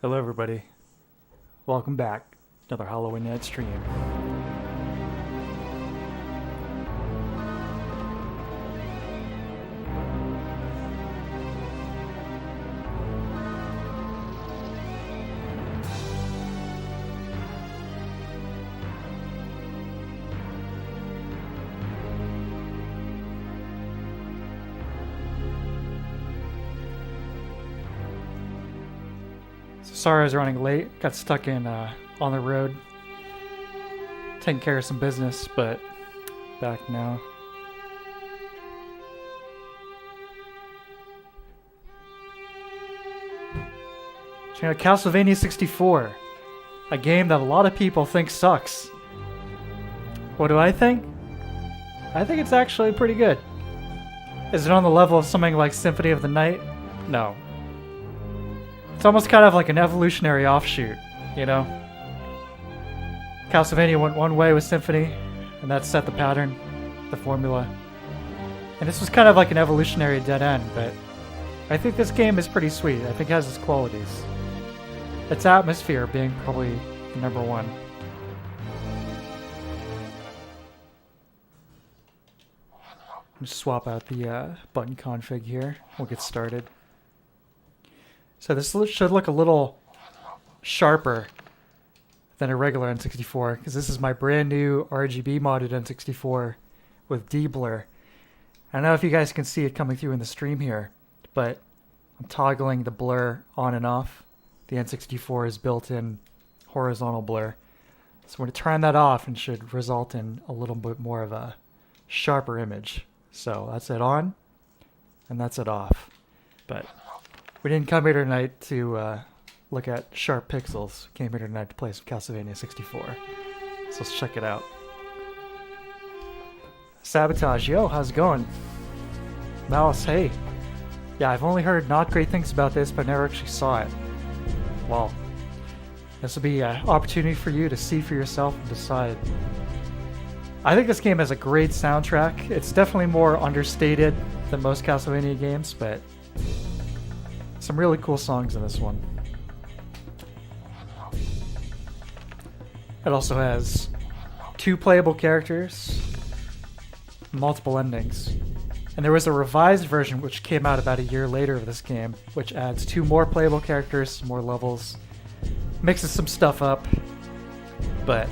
Hello everybody, welcome back. Another Halloween night stream. Sorry I was running late, got stuck in on the road taking care of some business, but back now. Checking out Castlevania 64, a game that a lot of people think sucks. What do I think? I think it's actually pretty good. Is it on the level of something like Symphony of the Night? No. It's almost kind of like an evolutionary offshoot, you know? Castlevania went one way with Symphony, and that set the pattern, the formula. And this was kind of like an evolutionary dead end, but I think this game is pretty sweet. I think it has its qualities. Its atmosphere being probably the number one. Just swap out the button config here. We'll get started. So this should look a little sharper than a regular N64, because this is my brand new RGB modded N64 with D-Blur. I don't know if you guys can see it coming through in the stream here, but I'm toggling the blur on and off. The N64 is built-in horizontal blur. So when I turn that off, it should result in a little bit more of a sharper image. So that's it on, and that's it off. But we didn't come here tonight to look at sharp pixels. We came here tonight to play some Castlevania 64. So let's check it out. Sabotage, yo, how's it going? Malice, hey. Yeah, I've only heard not great things about this, but never actually saw it. Well, this will be an opportunity for you to see for yourself and decide. I think this game has a great soundtrack. It's definitely more understated than most Castlevania games, but some really cool songs in this one. It also has 2 playable characters, multiple endings. And there was a revised version which came out about a year later of this game, which adds 2 more playable characters, more levels, mixes some stuff up, but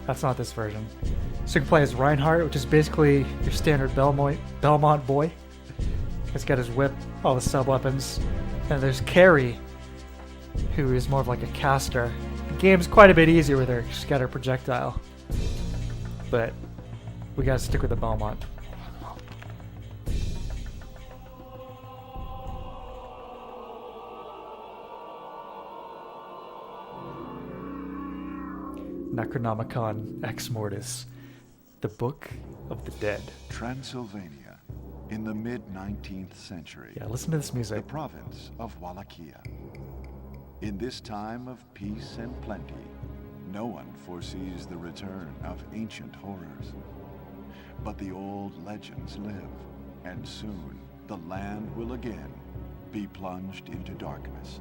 that's not this version. So you can play as Reinhardt, which is basically your standard Belmont boy. He's got his whip, all the sub-weapons. And there's Carrie, who is more of like a caster. The game's quite a bit easier with her. She's got her projectile. But we gotta stick with the Belmont. Necronomicon Ex Mortis, the Book of the Dead. Transylvania, in the mid-19th century. Yeah, listen to this music. The province of Wallachia. In this time of peace and plenty, no one foresees the return of ancient horrors. But the old legends live, and soon the land will again be plunged into darkness.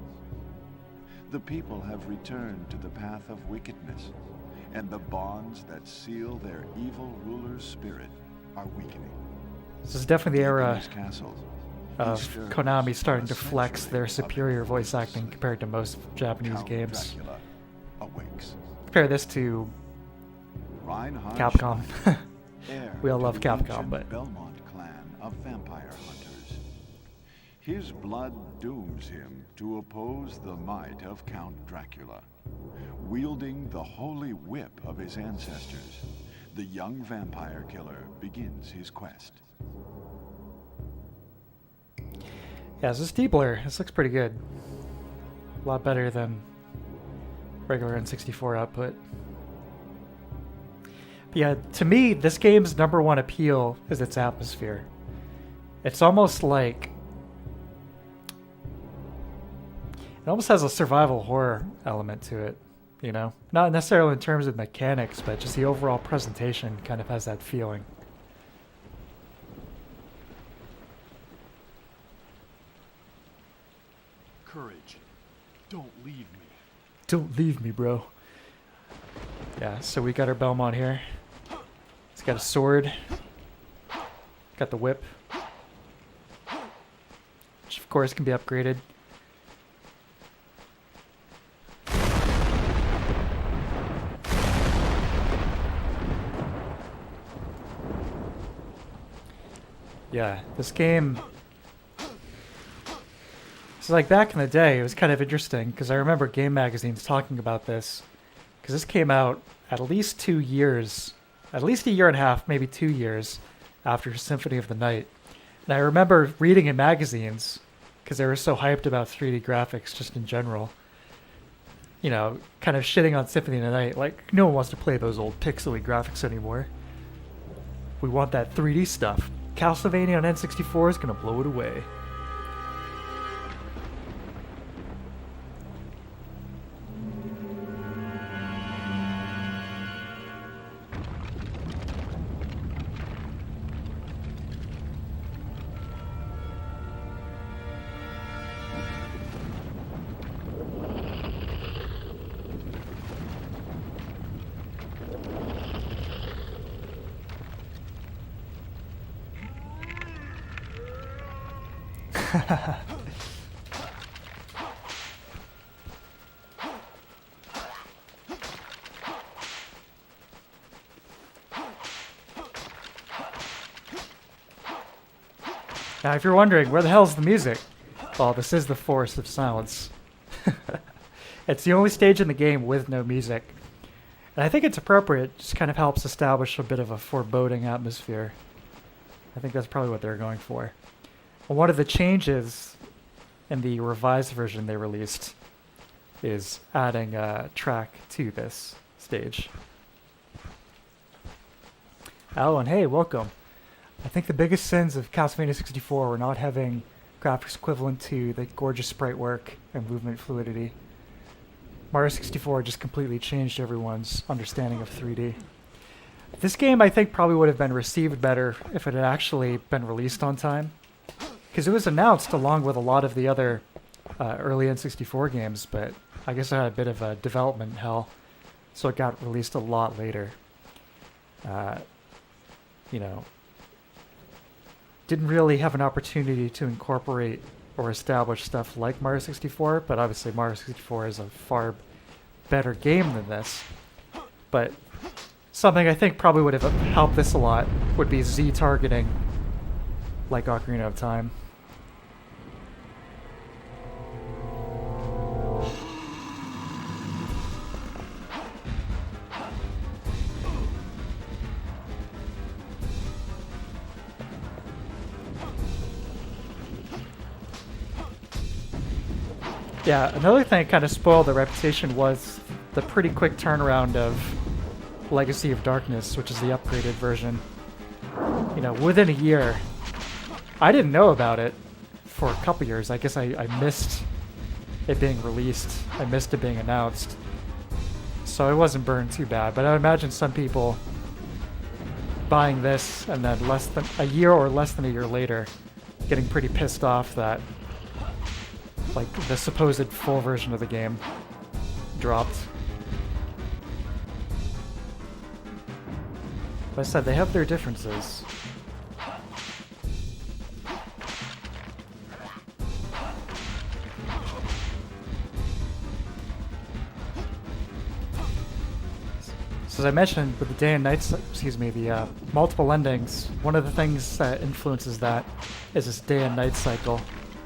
The people have returned to the path of wickedness, and the bonds that seal their evil ruler's spirit are weakening. This is definitely the era Castles, of Konami starting to flex their superior voice acting compared to most Japanese Count games. Dracula awakes. Compare this to Reinhard Capcom. Schein, heir We all to love the Capcom, ancient but Belmont clan of vampire hunters. His blood dooms him to oppose the might of Count Dracula. Wielding the holy whip of his ancestors, the young vampire killer begins his quest. yeah, this is D-Blur. This looks pretty good. A lot better than regular N64 output. But yeah, to me, this game's number one appeal is its atmosphere. It's almost like it almost has a survival horror element to it, you know? Not necessarily in terms of mechanics, but just the overall presentation kind of has that feeling. Courage. Don't leave me. Don't leave me, bro. Yeah, so we got our Belmont here. He's got a sword. Got the whip. Which, of course, can be upgraded. Yeah, this game... So like back in the day, it was kind of interesting because I remember game magazines talking about this because this came out at least 2 years, at least a year and a half, maybe 2 years after Symphony of the Night. And I remember reading in magazines because they were so hyped about 3D graphics just in general. You know, kind of shitting on Symphony of the Night. Like, no one wants to play those old pixely graphics anymore. We want that 3D stuff. Castlevania on N64 is going to blow it away. Now, if you're wondering, where the hell's the music? Well, this is the Forest of Silence. It's the only stage in the game with no music. And I think it's appropriate. It just kind of helps establish a bit of a foreboding atmosphere. I think that's probably what they're going for. And one of the changes in the revised version they released is adding a track to this stage. Oh, and hey, welcome. I think the biggest sins of Castlevania 64 were not having graphics equivalent to the gorgeous sprite work and movement fluidity. Mario 64 just completely changed everyone's understanding of 3D. This game, I think, probably would have been received better if it had actually been released on time. Because it was announced along with a lot of the other early N64 games, but I guess it had a bit of a development hell, so it got released a lot later. You know, didn't really have an opportunity to incorporate or establish stuff like Mario 64, but obviously Mario 64 is a far better game than this. But something I think probably would have helped this a lot would be Z targeting, like Ocarina of Time. Yeah, another thing that kind of spoiled the reputation was the pretty quick turnaround of Legacy of Darkness, which is the upgraded version. You know, within a year. I didn't know about it for a couple years. I guess I missed it being released. I missed it being announced. So it wasn't burned too bad. But I imagine some people buying this and then less than a year or less than a year later getting pretty pissed off that like the supposed full version of the game dropped. But I said they have their differences. So as I mentioned, with the day and night, the multiple endings, one of the things that influences that is this day and night cycle.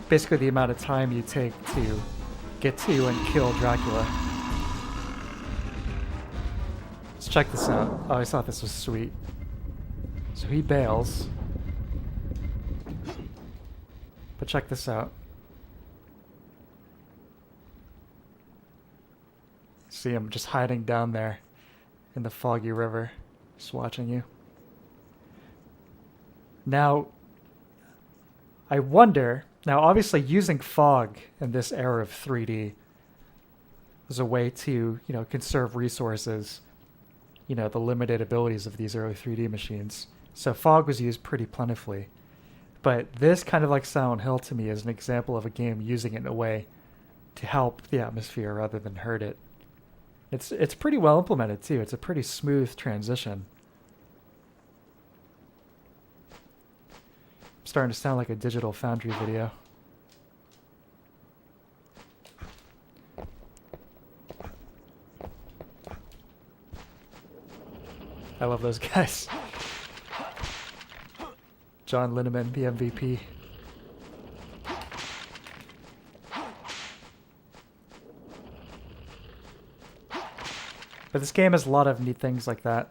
Basically the amount of time you take to get to and kill Dracula. Let's check this out. Oh, I thought this was sweet. So he bails. But check this out. See him just hiding down there in the foggy river, just watching you. Now, I wonder... Now, obviously, using fog in this era of 3D is a way to, you know, conserve resources, you know, the limited abilities of these early 3D machines. So fog was used pretty plentifully. But this, kind of like Silent Hill to me, is an example of a game using it in a way to help the atmosphere rather than hurt it. It's pretty well implemented too. It's a pretty smooth transition. I'm starting to sound like a Digital Foundry video. I love those guys. John Linneman, the MVP. But this game has a lot of neat things like that.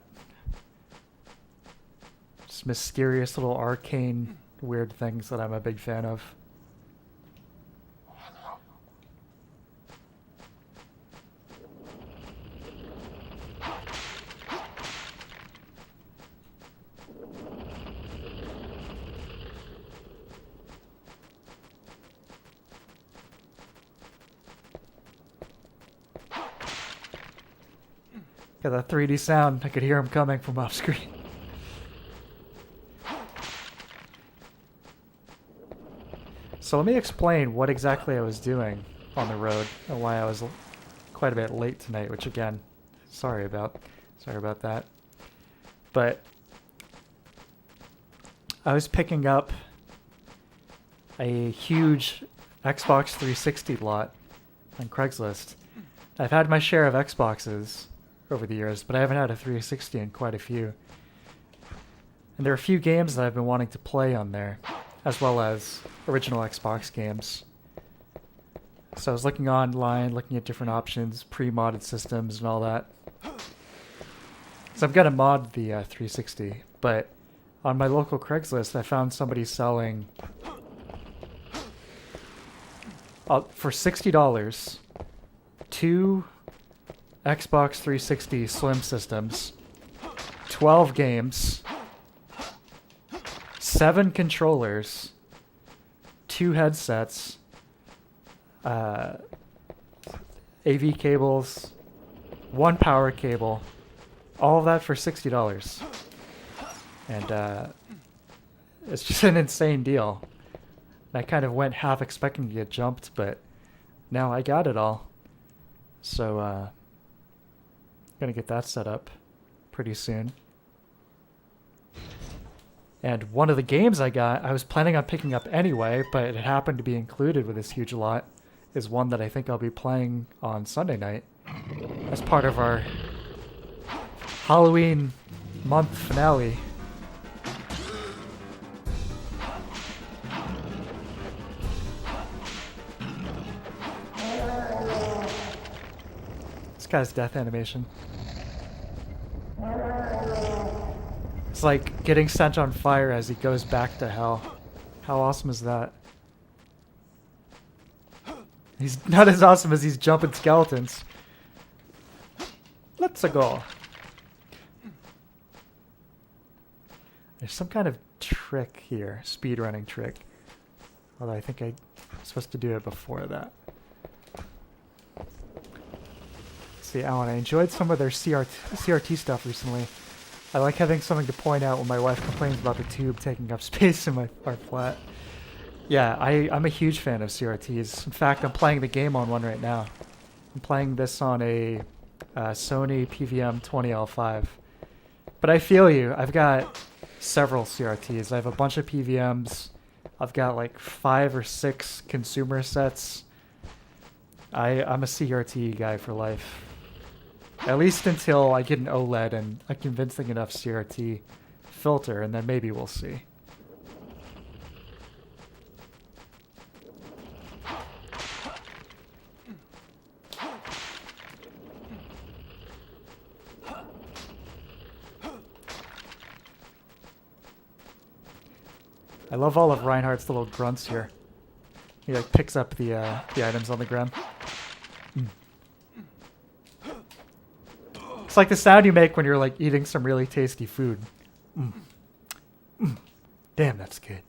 Just mysterious little arcane weird things that I'm a big fan of. Got that 3D sound. I could hear him coming from off screen. So let me explain what exactly I was doing on the road and why I was quite a bit late tonight, which again, sorry about that. But I was picking up a huge Xbox 360 lot on Craigslist. I've had my share of Xboxes over the years, but I haven't had a 360 in quite a few. And there are a few games that I've been wanting to play on there, as well as original Xbox games. So I was looking online, looking at different options, pre-modded systems and all that. So I'm gonna mod the 360, but on my local Craigslist I found somebody selling for $60 two Xbox 360 Slim systems, 12 games, 7 controllers, 2 headsets, AV cables, 1 power cable, all of that for $60. And it's just an insane deal. And I kind of went half expecting to get jumped, but now I got it all. So, gonna get that set up pretty soon. And one of the games I got, I was planning on picking up anyway, but it happened to be included with this huge lot, is one that I think I'll be playing on Sunday night as part of our Halloween month finale. This guy's death animation. It's like getting sent on fire as he goes back to hell. How awesome is that? He's not as awesome as these jumping skeletons. Let's go. There's some kind of trick here, speedrunning trick. Although I think I'm supposed to do it before that. See, Alan, I enjoyed some of their CRT stuff recently. I like having something to point out when my wife complains about the tube taking up space in our flat. Yeah, I'm a huge fan of CRTs. In fact, I'm playing the game on one right now. I'm playing this on a Sony PVM 20L5. But I feel you. I've got several CRTs. I have a bunch of PVMs. I've got like 5 or 6 consumer sets. I'm a CRT guy for life. At least until I get an OLED and a convincing enough CRT filter, and then maybe we'll see. I love all of Reinhardt's little grunts here. He like picks up the items on the ground. It's like the sound you make when you're like eating some really tasty food. Damn, that's good.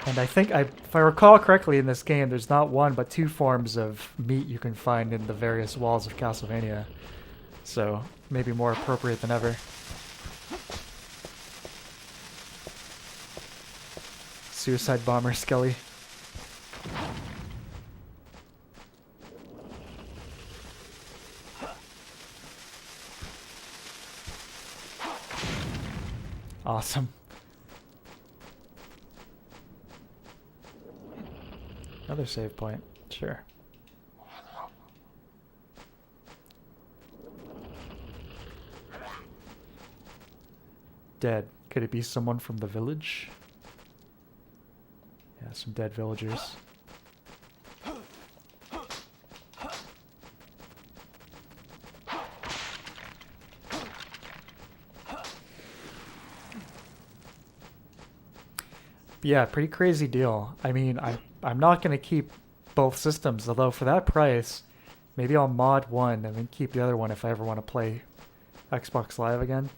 And I think, if I recall correctly in this game, there's not 1 but 2 forms of meat you can find in the various walls of Castlevania. So, maybe more appropriate than ever. suicide bomber Skelly. Awesome. Another save point. Sure. Dead. Could it be someone from the village? Yeah, some dead villagers. Yeah, pretty crazy deal. I mean, I'm not gonna keep both systems, although for that price, maybe I'll mod one and then keep the other one if I ever want to play Xbox Live again.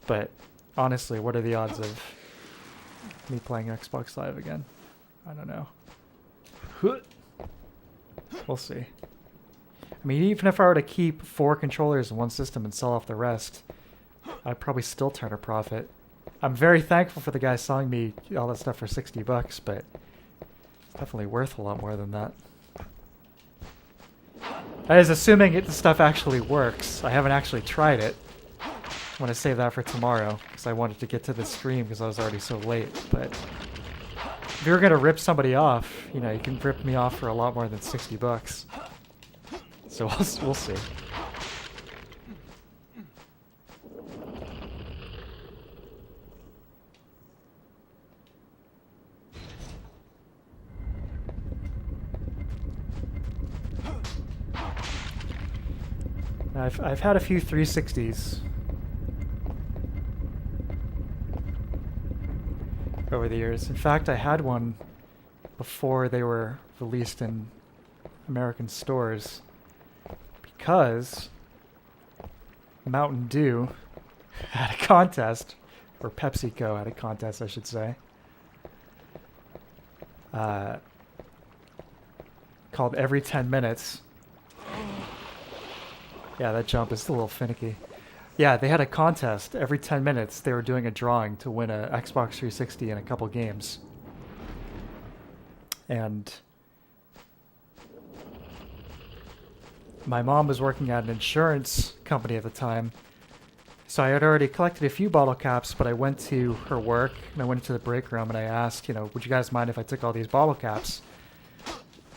But honestly, what are the odds of me playing Xbox Live again? I don't know. We'll see. I mean, even if I were to keep 4 controllers in one system and sell off the rest, I'd probably still turn a profit. I'm very thankful for the guy selling me all that stuff for $60, but it's definitely worth a lot more than that. That is assuming the stuff actually works. I haven't actually tried it. I want to save that for tomorrow because I wanted to get to the stream because I was already so late. But if you're gonna rip somebody off, you know, you can rip me off for a lot more than $60. So we'll see. I've had a few 360s over the years. In fact, I had one before they were released in American stores because Mountain Dew had a contest, or PepsiCo had a contest, I should say, called Every 10 Minutes. Yeah, that jump is a little finicky. Yeah, they had a contest. Every 10 minutes, they were doing a drawing to win a Xbox 360 in a couple games. And my mom was working at an insurance company at the time, so I had already collected a few bottle caps, but I went to her work, and I went into the break room, and I asked, you know, would you guys mind if I took all these bottle caps?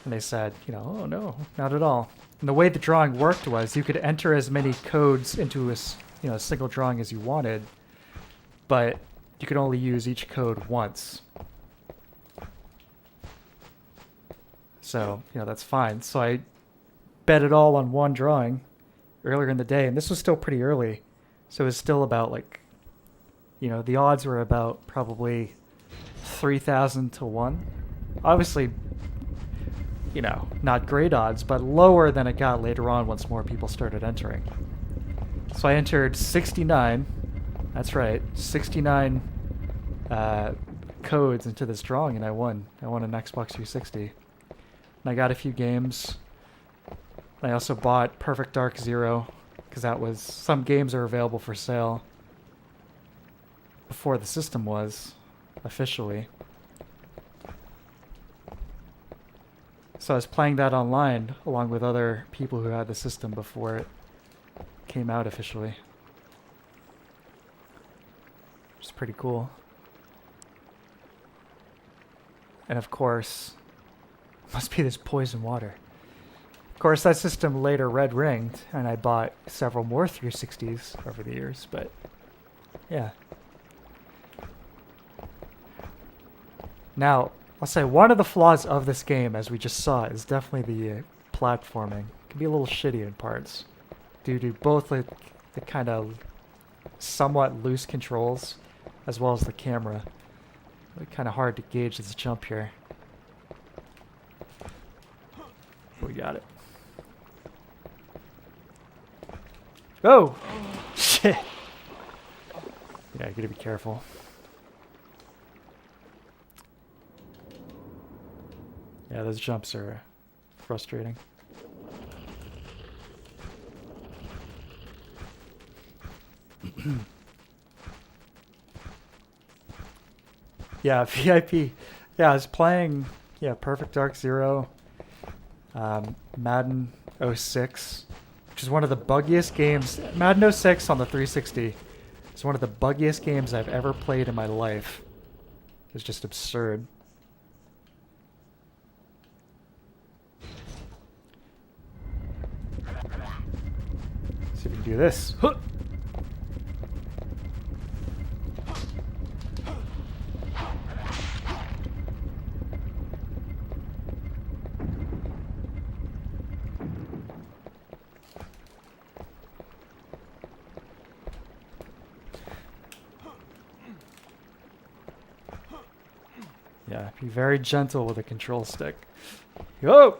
And they said, you know, oh no, not at all. And the way the drawing worked was you could enter as many codes into a single drawing as you wanted, but you could only use each code once. So, you know, that's fine. So I bet it all on one drawing earlier in the day, and this was still pretty early. So it was still about like, you know, the odds were about probably 3,000 to 1. Obviously, you know, not great odds, but lower than it got later on once more people started entering. So I entered 69, that's right, 69 codes into this drawing, and I won. I won an Xbox 360. And I got a few games. I also bought Perfect Dark Zero, because that was, some games are available for sale before the system was, officially. So I was playing that online along with other people who had the system before it came out officially. Which is pretty cool. And of course, must be this poison water. Of course, that system later red ringed, and I bought several more 360s over the years, but yeah. Now, I'll say one of the flaws of this game, as we just saw, is definitely the platforming. It can be a little shitty in parts due to both the kind of somewhat loose controls as well as the camera. It's kind of hard to gauge this jump here. We got it. Oh! Shit! Yeah, you gotta be careful. Yeah, those jumps are frustrating. Yeah, VIP Yeah, I was playing, yeah, Perfect Dark Zero, Madden '06, which is one of the buggiest games. Madden '06 on the 360 is one of the buggiest games I've ever played in my life. It's just absurd. See if we can do this. Huh! Yeah, be very gentle with the control stick. Yo!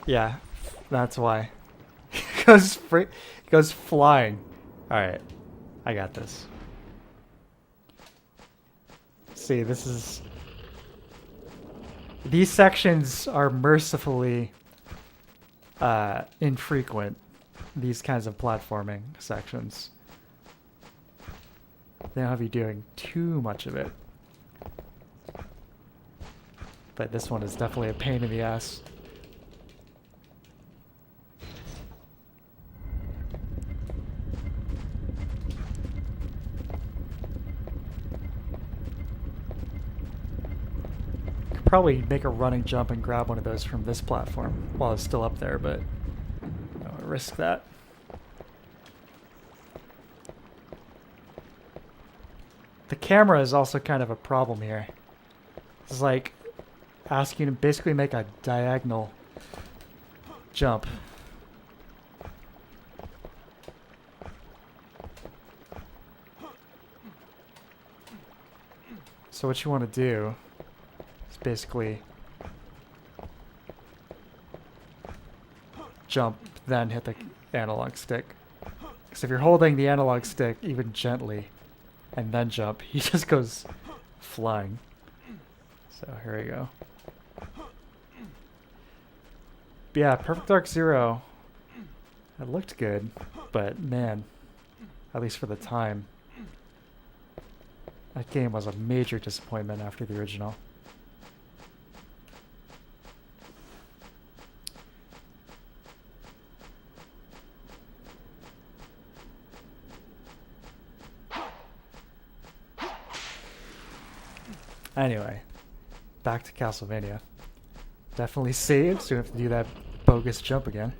Yeah, that's why. It goes flying. Alright, I got this. See, this is... These sections are mercifully infrequent. These kinds of platforming sections. They don't have you doing too much of it. But this one is definitely a pain in the ass. Could probably make a running jump and grab one of those from this platform while it's still up there, but I don't want to risk that. The camera is also kind of a problem here. It's like asking you to basically make a diagonal jump. So what you want to do is basically jump, then hit the analog stick. Because if you're holding the analog stick even gently and then jump, he just goes flying. So here we go. But yeah, Perfect Dark Zero, it looked good, but man, at least for the time, that game was a major disappointment after the original. Anyway, back to Castlevania. Definitely saved, so you have to do that bogus jump again.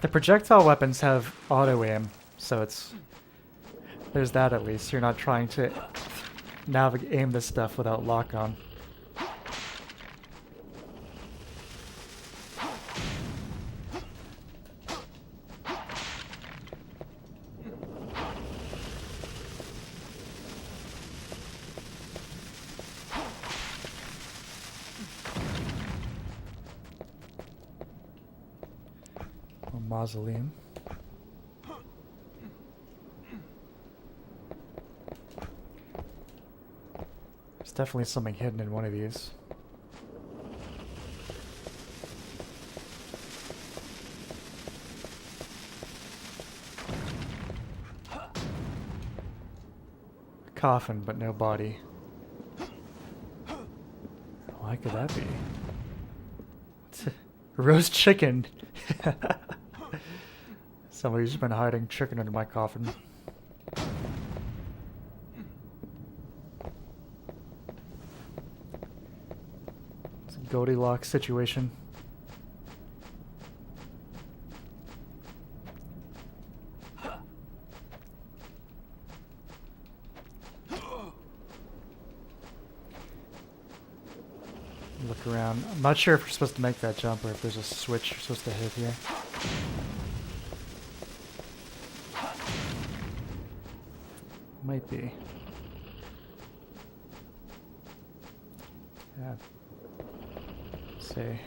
The projectile weapons have auto aim, so there's that at least. You're not trying to aim this stuff without lock on. Mausoleum. There's definitely something hidden in one of these. A coffin, but no body. Why could that be? Roast chicken. Somebody's been hiding chicken under my coffin. It's a Goldilocks situation. Look around. I'm not sure if you're supposed to make that jump or if there's a switch you're supposed to hit here. Might be. Yeah. Let's see.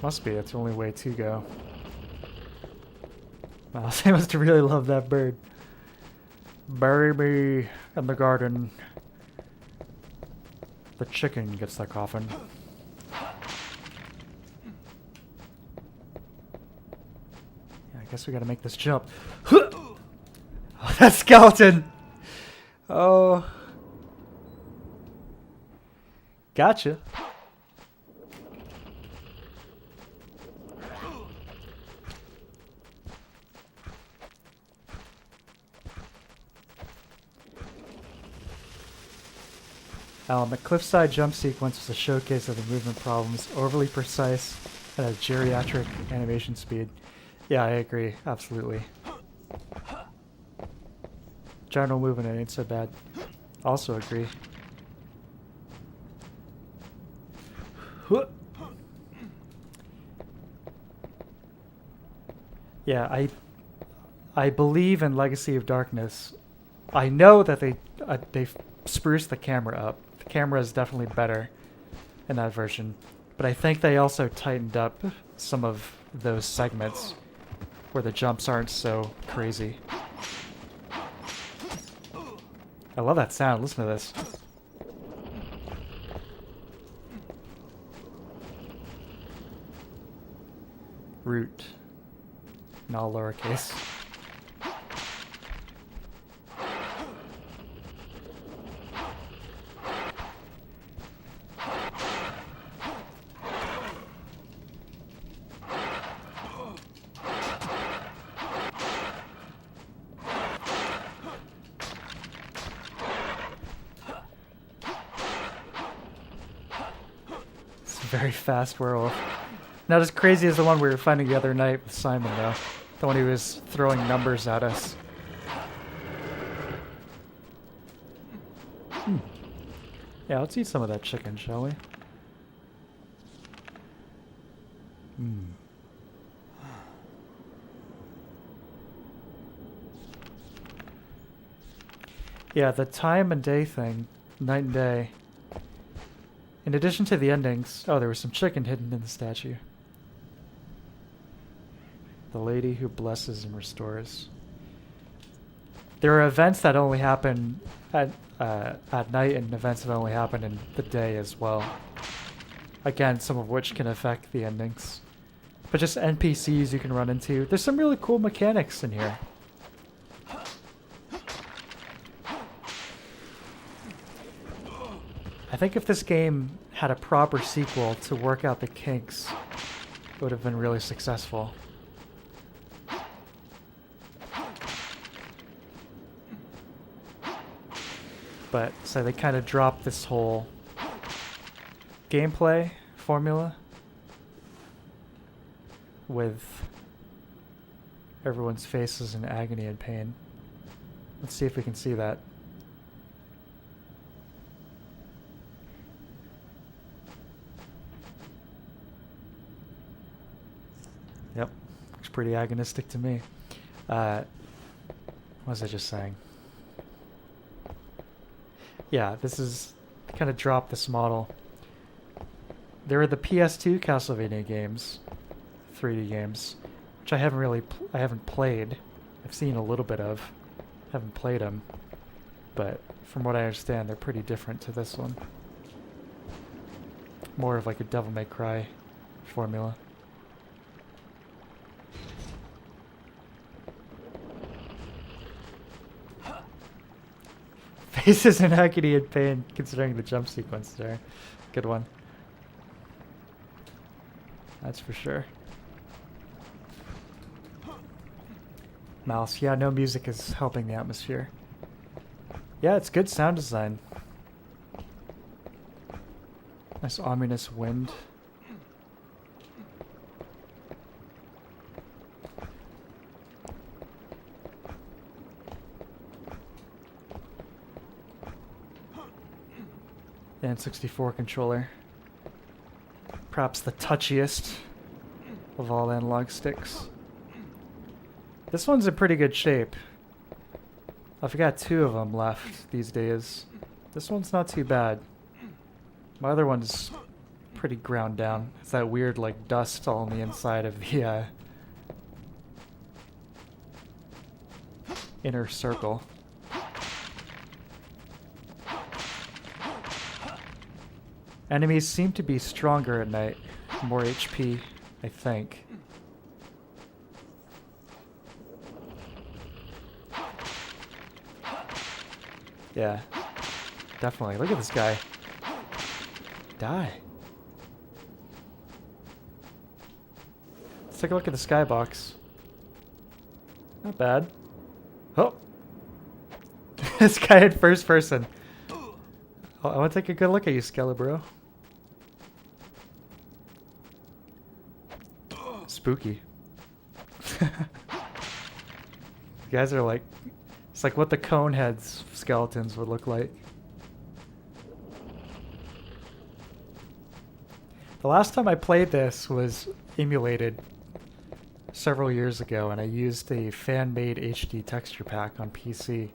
Must be. That's the only way to go. Wow, they must really love that bird. Bury me in the garden. The chicken gets the coffin. Yeah, I guess we gotta make this jump. Oh, that skeleton! Oh. Gotcha. The cliffside jump sequence was a showcase of the movement problems, overly precise, and a geriatric animation speed. Yeah, I agree, absolutely. General movement ain't so bad. Also agree. Yeah, I believe in Legacy of Darkness. I know that they spruced the camera up. The camera is definitely better in that version, but I think they also tightened up some of those segments where the jumps aren't so crazy. I love that sound. Listen to this. Root. In all lowercase. Very fast werewolf. Not as crazy as the one we were finding the other night with Simon, though. The one who was throwing numbers at us. Yeah, let's eat some of that chicken, shall we? Yeah, the time and day thing, night and day. In addition to the endings, oh, there was some chicken hidden in the statue. The lady who blesses and restores. There are events that only happen at night and events that only happen in the day as well. Again, some of which can affect the endings. But just NPCs you can run into. There's some really cool mechanics in here. I think if this game had a proper sequel to work out the kinks, it would have been really successful. But, so they kind of dropped this whole gameplay formula with everyone's faces in agony and pain. Let's see if we can see that. Yep, looks pretty agonistic to me. What was I just saying? Yeah, this is kind of dropped this model. There are the PS2 Castlevania games, 3D games, which I haven't played. I've seen a little bit of, haven't played them, but from what I understand, they're pretty different to this one. More of like a Devil May Cry formula. Faces in agony and pain, considering the jump sequence there. Good one. That's for sure. Mouse. Yeah, no music is helping the atmosphere. Yeah, it's good sound design. Nice ominous wind. N64 controller. Perhaps the touchiest of all analog sticks. This one's in pretty good shape. I've got 2 of them left these days. This one's not too bad. My other one's pretty ground down. It's that weird like dust all on the inside of the inner circle. Enemies seem to be stronger at night. More HP, I think. Yeah. Definitely. Look at this guy. Die. Let's take a look at the skybox. Not bad. Oh! This guy in first person. Oh, I want to take a good look at you, Skelebro. Spooky. You guys are like... It's like what the Coneheads skeletons would look like. The last time I played this was emulated several years ago, and I used a fan-made HD texture pack on PC.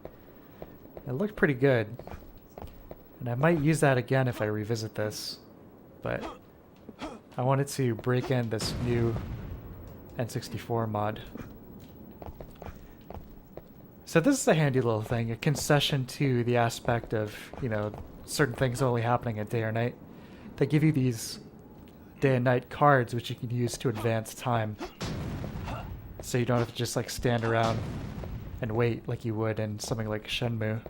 It looked pretty good, and I might use that again if I revisit this, but I wanted to break in this new N64 mod. So this is a handy little thing, a concession to the aspect of, you know, certain things only happening at day or night. They give you these day and night cards which you can use to advance time. So you don't have to just like stand around and wait like you would in something like Shenmue.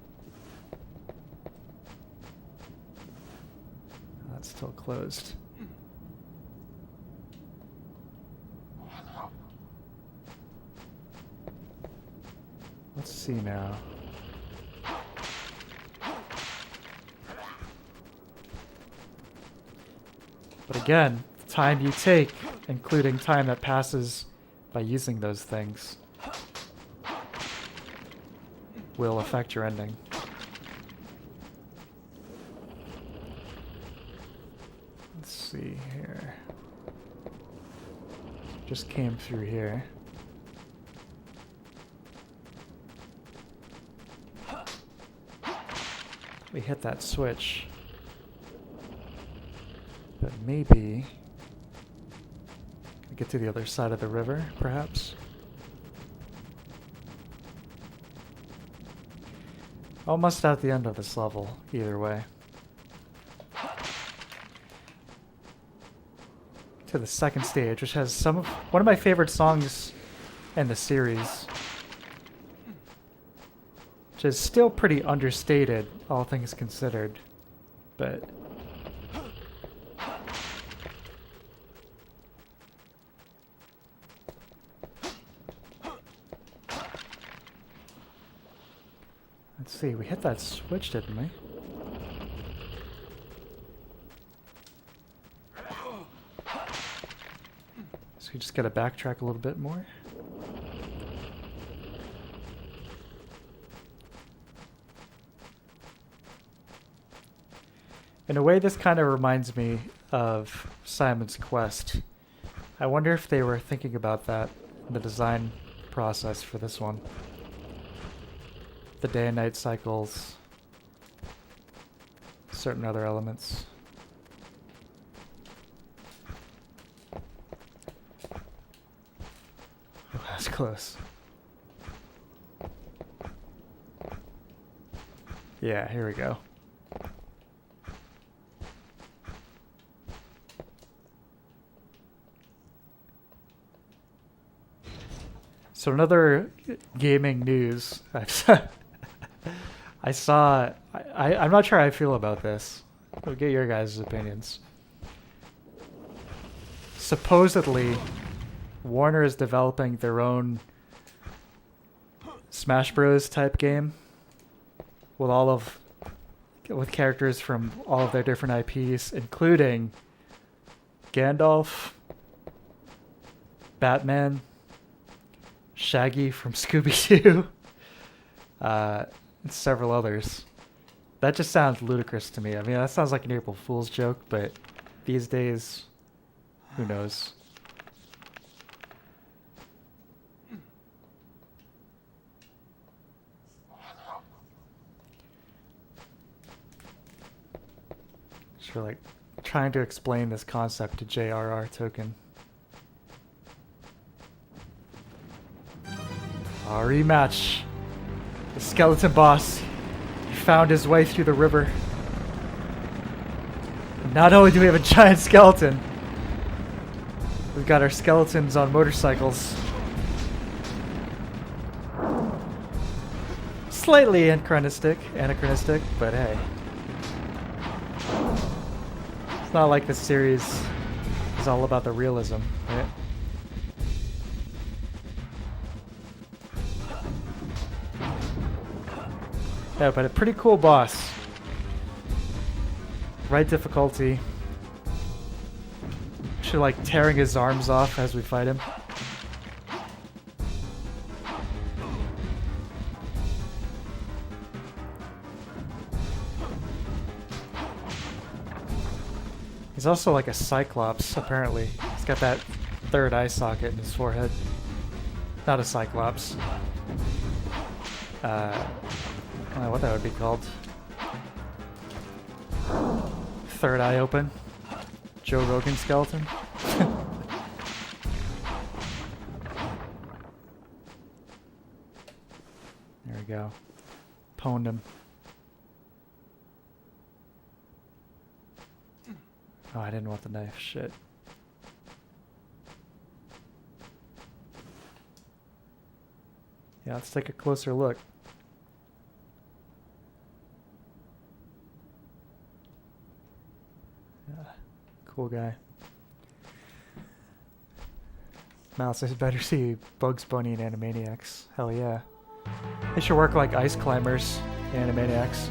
That's still closed. Let's see now. But again, the time you take, including time that passes by using those things, will affect your ending. Let's see here. Just came through here. We hit that switch. But maybe get to the other side of the river, perhaps. Almost at the end of this level, either way. To the second stage, which has one of my favorite songs in the series, which is still pretty understated, all things considered, but let's see, we hit that switch, didn't we? So we just gotta backtrack a little bit more. In a way, this kind of reminds me of Simon's Quest. I wonder if they were thinking about that in the design process for this one. The day and night cycles, certain other elements. Oh, that's close. Yeah, here we go. So another gaming news. I'm not sure how I feel about this. I'll get your guys' opinions. Supposedly, Warner is developing their own Smash Bros. Type game with characters from all of their different IPs, including Gandalf, Batman, Shaggy from Scooby-Doo, and several others. That just sounds ludicrous to me. I mean, that sounds like an April Fool's joke, but these days, who knows? So like trying to explain this concept to J.R.R. Tolkien. Our rematch. The skeleton boss. He found his way through the river. And Not only do we have a giant skeleton, we've got our skeletons on motorcycles. Slightly anachronistic, but hey. It's not like this series is all about the realism, right? Yeah, but a pretty cool boss. Right difficulty. Actually, like tearing his arms off as we fight him. He's also like a cyclops, apparently. He's got that third eye socket in his forehead. Not a cyclops. I don't know what that would be called. Third eye open. Joe Rogan skeleton. There we go. Pwned him. Oh, I didn't want the knife. Shit. Yeah, let's take a closer look. Yeah, cool guy. Mouse, I better see Bugs Bunny and Animaniacs. Hell yeah. They should work like ice climbers, the Animaniacs.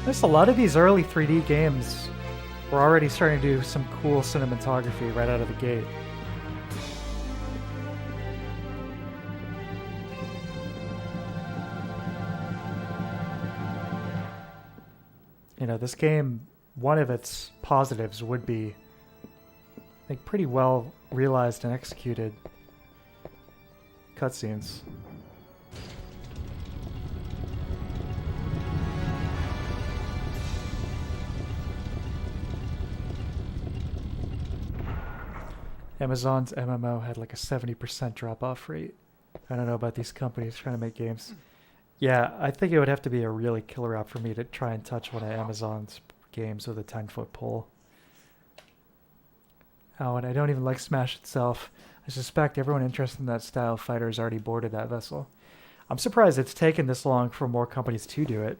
There's a lot of these early 3D games were already starting to do some cool cinematography right out of the gate. You know, this game, one of its positives would be like pretty well realized and executed cutscenes. Amazon's MMO had like a 70% drop-off rate. I don't know about these companies trying to make games. Yeah, I think it would have to be a really killer app for me to try and touch one of Amazon's games with a 10-foot pole. Oh, and I don't even like Smash itself. I suspect everyone interested in that style of fighter has already boarded that vessel. I'm surprised it's taken this long for more companies to do it.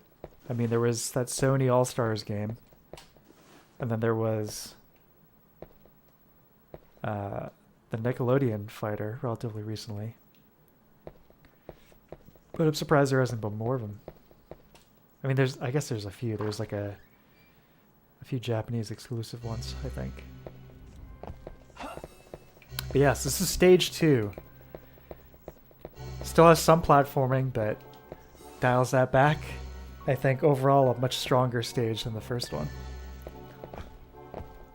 I mean, there was that Sony All-Stars game. And then there was the Nickelodeon fighter relatively recently. But I'm surprised there hasn't been more of them. I mean, I guess there's a few. There's like a few Japanese exclusive ones, I think. But yes, this is stage 2. Still has some platforming, but dials that back. I think overall a much stronger stage than the first one.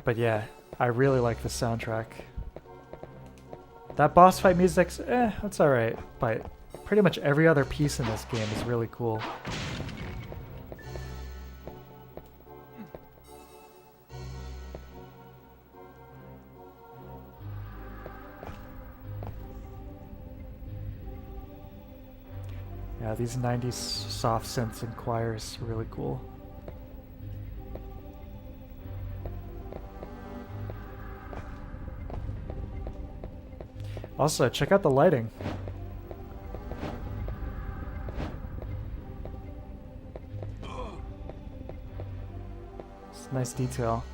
But yeah, I really like the soundtrack. That boss fight music's that's alright, but pretty much every other piece in this game is really cool. Yeah, these 90s soft synths and choirs are really cool. Also, check out the lighting. It's a nice detail.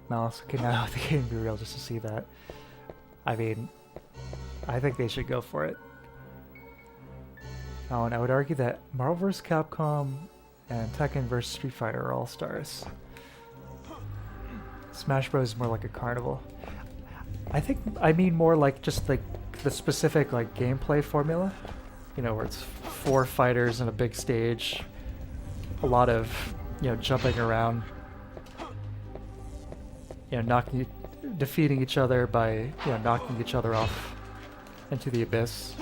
Mouse, okay, now the game be real just to see that. I mean, I think they should go for it. Oh, and I would argue that Marvel vs. Capcom and Tekken vs. Street Fighter are all stars. Smash Bros. Is more like a carnival. I mean more like just like the specific like gameplay formula. You know, where it's 4 fighters in a big stage, a lot of, you know, jumping around, you know, defeating each other by, you know, knocking each other off into the abyss.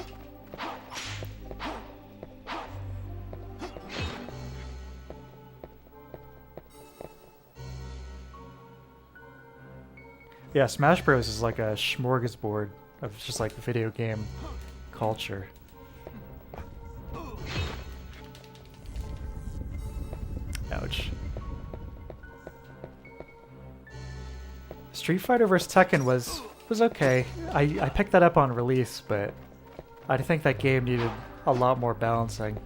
Yeah, Smash Bros is like a smorgasbord of just like video game culture. Ouch. Street Fighter vs. Tekken was okay. I picked that up on release, but I think that game needed a lot more balancing.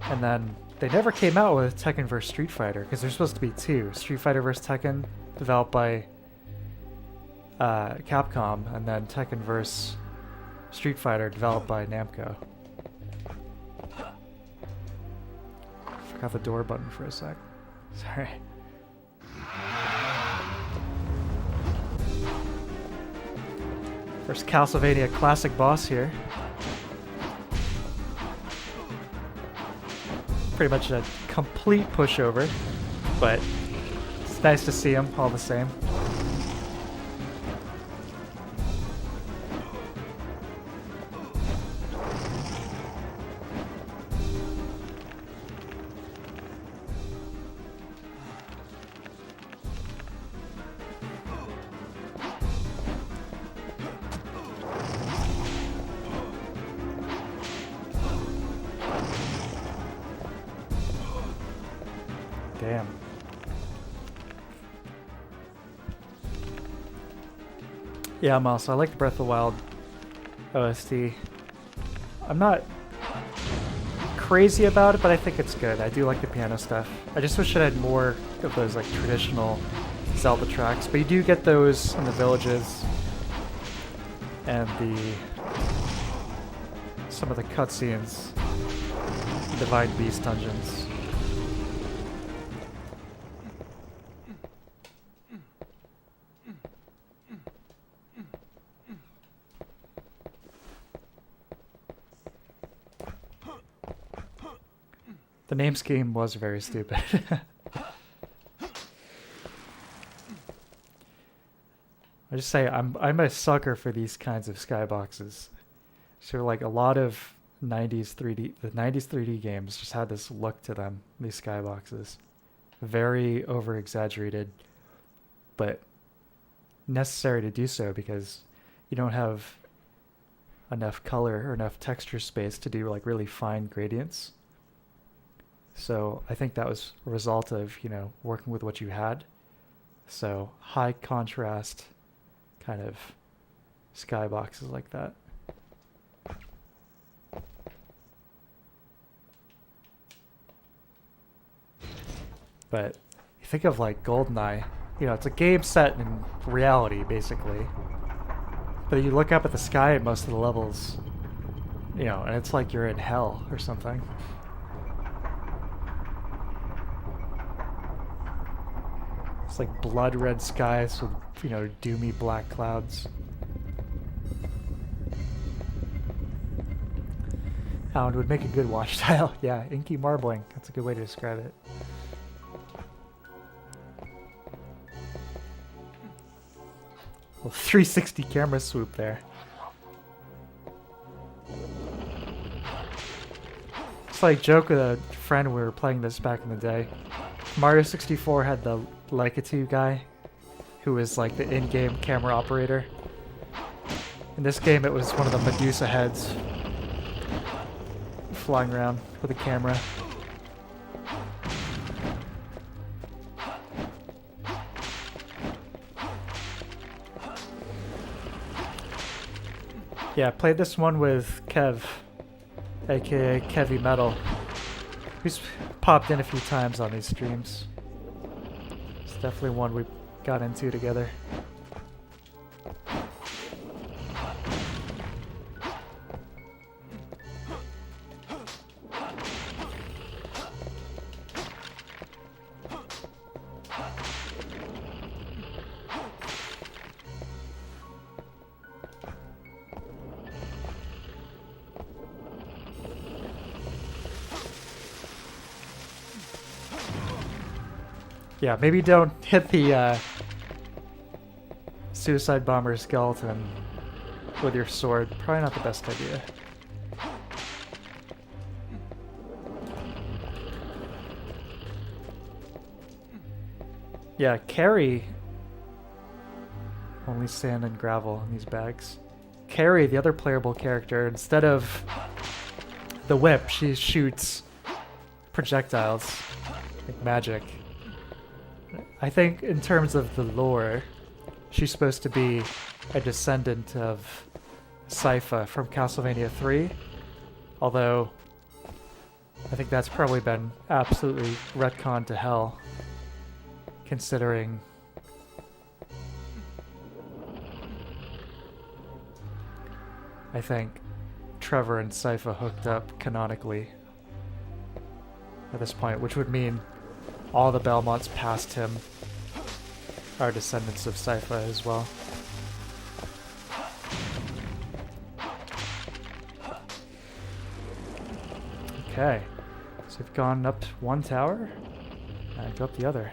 And then they never came out with Tekken vs. Street Fighter, because there's supposed to be 2. Street Fighter vs. Tekken, developed by Capcom, and then Tekken vs. Street Fighter, developed by Namco. Forgot the door button for a sec. Sorry. First Castlevania classic boss here. Pretty much a complete pushover, but it's nice to see him all the same. Damn. Yeah, I like the Breath of the Wild OST. I'm not crazy about it, but I think it's good. I do like the piano stuff. I just wish it had more of those like traditional Zelda tracks, but you do get those in the villages and some of the cutscenes, Divine Beast dungeons. The name scheme was very stupid. I just say I'm a sucker for these kinds of skyboxes. So like a lot of the 90s 3D games just had this look to them, these skyboxes. Very over exaggerated, but necessary to do so because you don't have enough color or enough texture space to do like really fine gradients. So I think that was a result of, you know, working with what you had. So high contrast kind of skyboxes like that. But you think of like GoldenEye, you know, it's a game set in reality basically. But you look up at the sky at most of the levels, you know, and it's like you're in hell or something. It's like blood red skies with, you know, doomy black clouds. Hound would make a good watch style. Yeah, inky marbling. That's a good way to describe it. Well, 360 camera swoop there. It's like joke with a friend we were playing this back in the day. Mario 64 had the Leica 2 guy who was like the in-game camera operator. In this game it was one of the Medusa heads flying around with a camera. Yeah, I played this one with Kev, aka Kevy Metal, who's popped in a few times on these streams. It's definitely one we got into together. Yeah, maybe don't hit the suicide bomber skeleton with your sword. Probably not the best idea. Yeah, carry only sand and gravel in these bags. Carry, the other playable character, instead of the whip, she shoots projectiles like magic. I think in terms of the lore, she's supposed to be a descendant of Sypha from Castlevania 3, although I think that's probably been absolutely retconned to hell, considering I think Trevor and Sypha hooked up canonically at this point, which would mean all the Belmonts past him are descendants of Sypha as well. Okay, so we've gone up one tower and go up the other.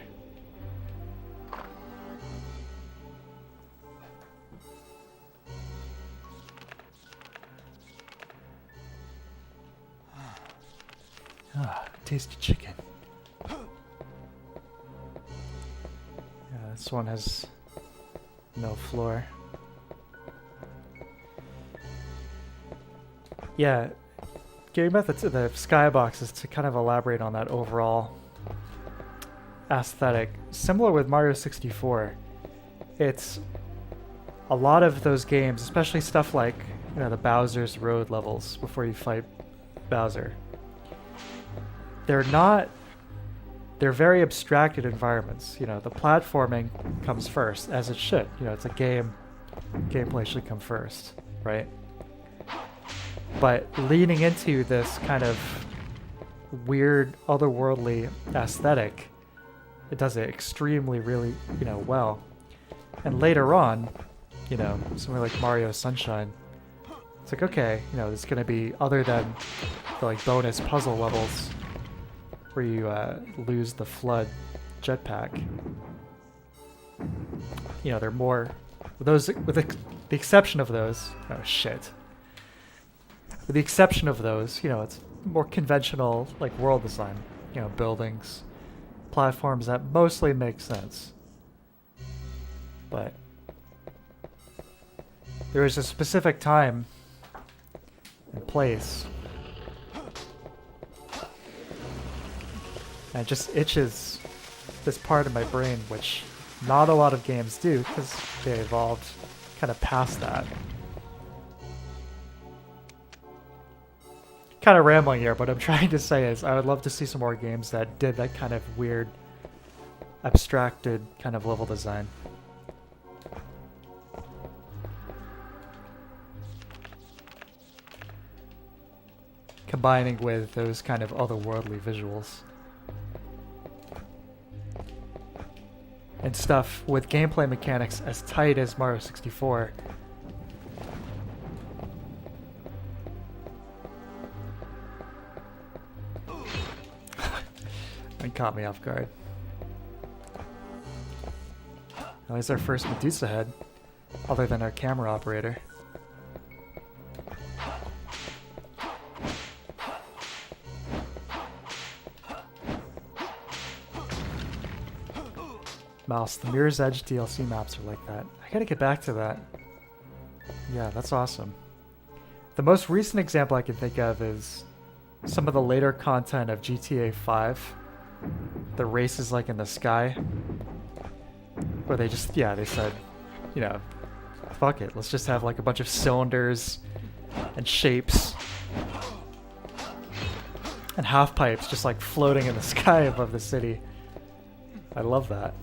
Ah, tasty chicken. Yeah, this one has no floor. Yeah, getting back to the skybox is to kind of elaborate on that overall aesthetic. Similar with Mario 64, it's a lot of those games, especially stuff like, you know, the Bowser's Road levels before you fight Bowser. They're very abstracted environments. You know, the platforming comes first, as it should. You know, it's a game. Gameplay should come first, right? But leaning into this kind of weird, otherworldly aesthetic, it does it extremely, really, you know, well. And later on, you know, somewhere like Mario Sunshine, it's like, okay, you know, there's gonna be, other than the like bonus puzzle levels where you lose the flood jetpack, you know, they're more those, with the exception of those. Oh shit. With the exception of those, you know, it's more conventional, like, world design. You know, buildings, platforms that mostly make sense. But there is a specific time and place, and it just itches this part of my brain, which not a lot of games do, because they evolved kind of past that. Kind of rambling here, but I'm trying to say is I would love to see some more games that did that kind of weird, abstracted kind of level design. Combining with those kind of otherworldly visuals. And stuff with gameplay mechanics as tight as Mario 64. It caught me off guard. At least our first Medusa head, other than our camera operator. Mouse, the Mirror's Edge DLC maps are like that. I gotta get back to that. Yeah, that's awesome. The most recent example I can think of is some of the later content of GTA 5. The races like in the sky. Where they just, yeah, they said, you know, fuck it, let's just have like a bunch of cylinders and shapes and half pipes just like floating in the sky above the city. I love that.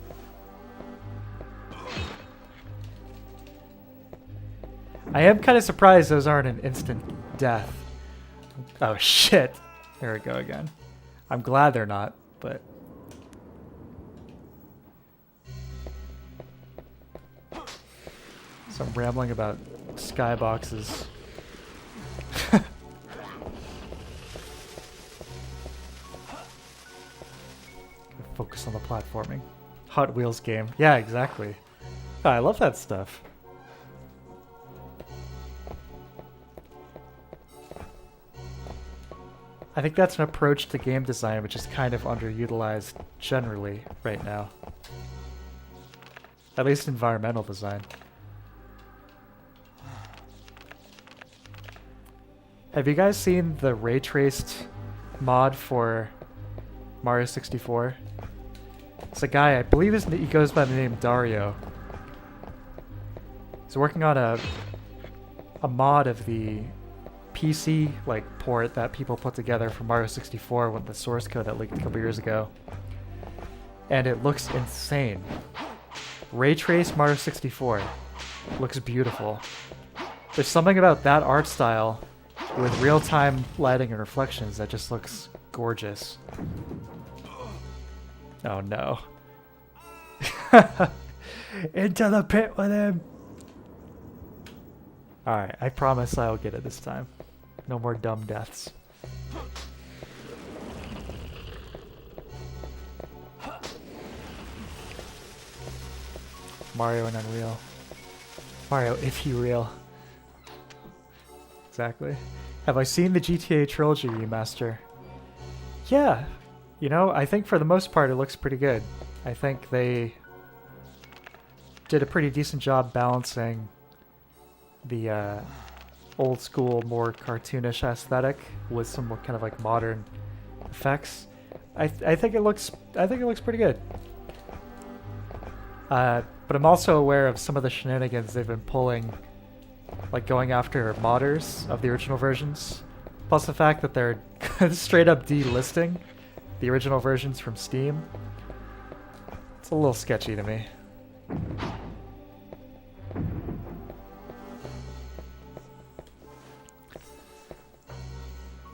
I am kind of surprised those aren't an instant death. Oh shit. There we go again. I'm glad they're not, but... So I'm rambling about skyboxes. Focus focus on the platforming. Hot Wheels game. Yeah, exactly. Oh, I love that stuff. I think that's an approach to game design which is kind of underutilized generally right now. At least environmental design. Have you guys seen the ray traced mod for Mario 64? It's a guy, I believe he goes by the name Dario. He's working on a mod of the PC port that people put together for Mario 64 with the source code that leaked a couple years ago. And it looks insane. Ray trace Mario 64 looks beautiful. There's something about that art style with real-time lighting and reflections that just looks gorgeous. Oh no. Into the pit with him! Alright, I promise I'll get it this time. No more dumb deaths. Mario and Unreal. Mario, if you real. Exactly. Have I seen the GTA Trilogy remaster? Yeah. You know, I think for the most part it looks pretty good. I think they did a pretty decent job balancing the old school, more cartoonish aesthetic with some more kind of modern effects. I think it looks pretty good. But I'm also aware of some of the shenanigans they've been pulling, going after modders of the original versions. Plus the fact that they're straight up delisting the original versions from Steam. It's a little sketchy to me.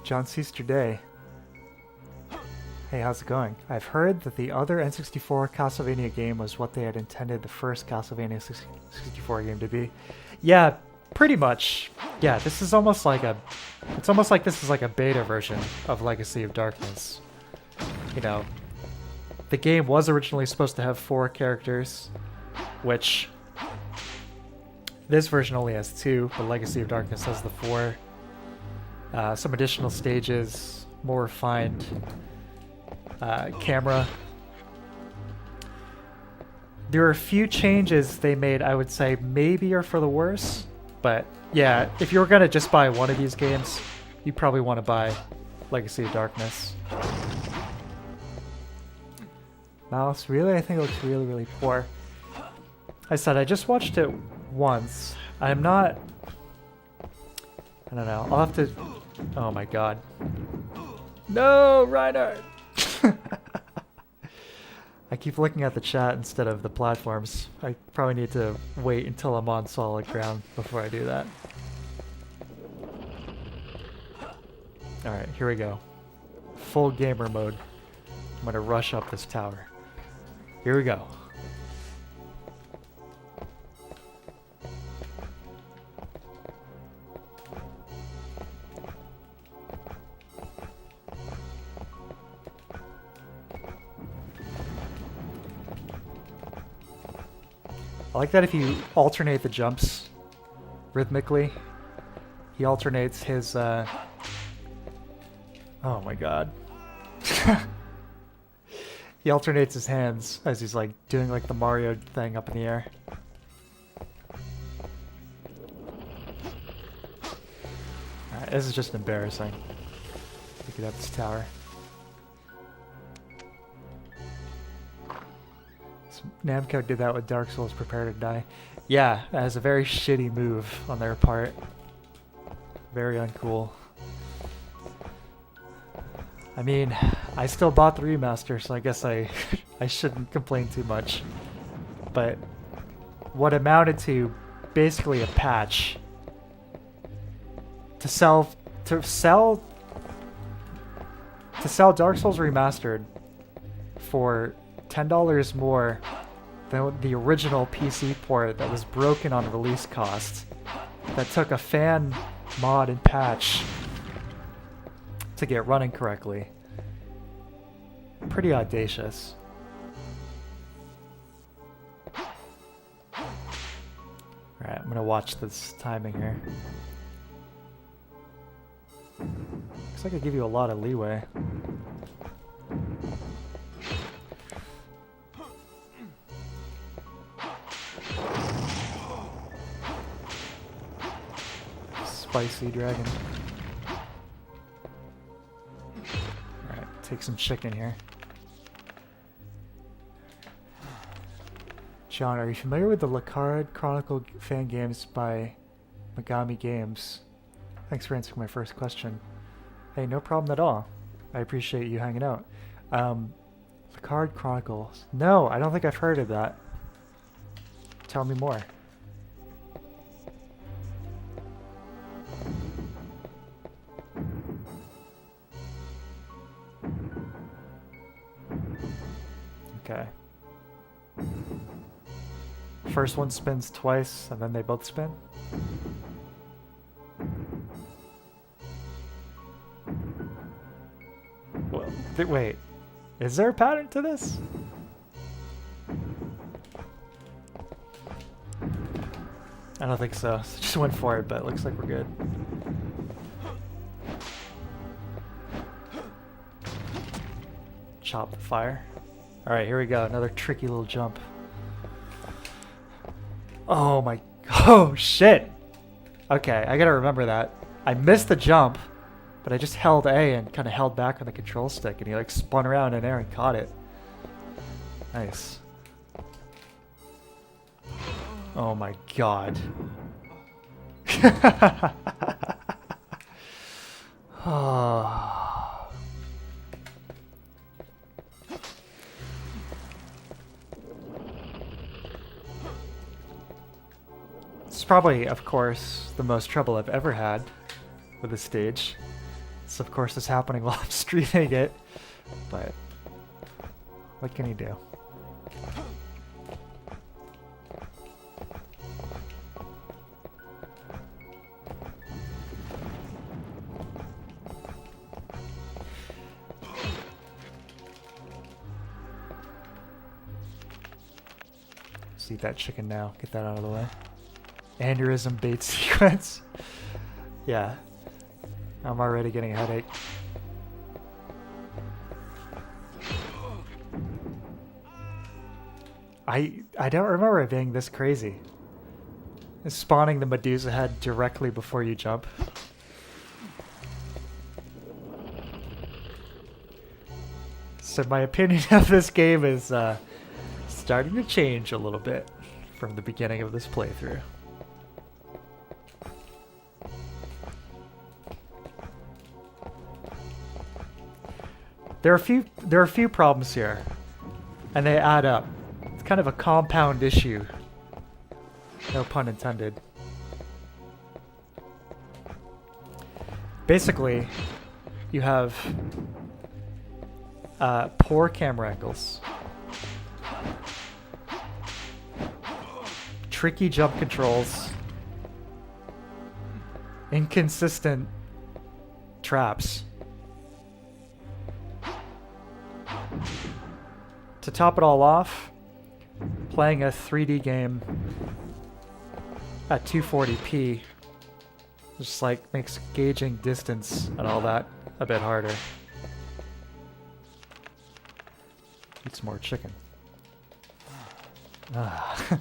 John Seaster Day. Hey, how's it going? I've heard that the other N64 Castlevania game was what they had intended the first Castlevania 64 game to be. Yeah, pretty much. Yeah, this is almost like it's almost like this is like a beta version of Legacy of Darkness. You know, the game was originally supposed to have 4 characters, which this version only has 2, but Legacy of Darkness has the 4. Some additional stages, more refined camera. There are a few changes they made, I would say maybe are for the worse, but yeah, if you were gonna just buy one of these games, you probably want to buy Legacy of Darkness. Mouse, really? I think it looks really, really poor. I said I just watched it once. I'm not... I don't know. I'll have to... Oh my god. No, Reinhardt! I keep looking at the chat instead of the platforms. I probably need to wait until I'm on solid ground before I do that. Alright, here we go. Full gamer mode. I'm gonna rush up this tower. Here we go. I like that if you alternate the jumps rhythmically, he alternates his, oh my god. He alternates his hands as he's doing the Mario thing up in the air. Alright, this is just embarrassing. Look at this tower. Namco did that with Dark Souls Prepare to Die. Yeah, that is a very shitty move on their part. Very uncool. I mean, I still bought the remaster, so I guess I shouldn't complain too much. But what amounted to basically a patch to sell Dark Souls Remastered for $10 more than the original PC port that was broken on release cost, that took a fan mod and patch to get running correctly. Pretty audacious. Alright, I'm gonna watch this timing here. Looks like I give you a lot of leeway. Spicy dragon. Alright, take some chicken here. John, are you familiar with the Lacard Chronicle fan games by Megami Games? Thanks for answering my first question. Hey, no problem at all. I appreciate you hanging out. Lacard Chronicles. No, I don't think I've heard of that. Tell me more. Okay. First one spins twice, and then they both spin? Well, wait. Is there a pattern to this? I don't think so. Just went for it, but it looks like we're good. Chop the fire. Alright, here we go. Another tricky little jump. Oh my... Oh, shit! Okay, I gotta remember that. I missed the jump, but I just held A and kind of held back on the control stick, and he like spun around in air and caught it. Nice. Oh my god. Oh. It's probably, of course, the most trouble I've ever had with this stage. This, of course, is happening while I'm streaming it, but what can you do? Let's eat that chicken now. Get that out of the way. Aneurysm bait sequence. Yeah. I'm already getting a headache. I don't remember it being this crazy. Spawning the Medusa head directly before you jump. So my opinion of this game is starting to change a little bit from the beginning of this playthrough. There are a few problems here, and they add up. It's kind of a compound issue. No pun intended. Basically, you have poor camera angles, tricky jump controls, inconsistent traps. To top it all off, playing a 3D game at 240p just like makes gauging distance and all that a bit harder. Eat some more chicken. Ah.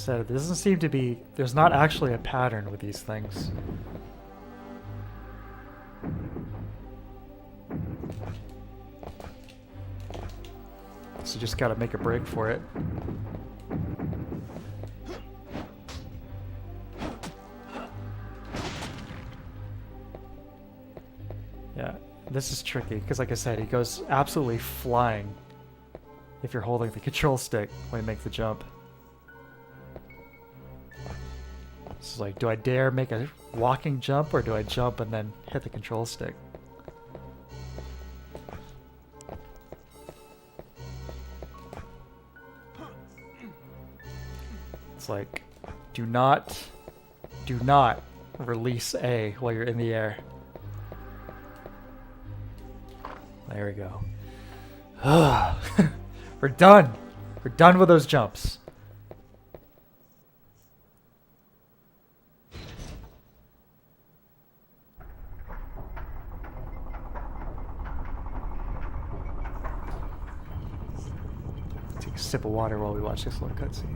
There doesn't seem to be... There's not actually a pattern with these things. So you just gotta make a break for it. Yeah, this is tricky, because like I said, he goes absolutely flying if you're holding the control stick when you make the jump. It's like, do I dare make a walking jump, or do I jump and then hit the control stick? It's like, do not do not release A while you're in the air. There we go. We're done. We're done with those jumps. Take a sip of water while we watch this little cutscene.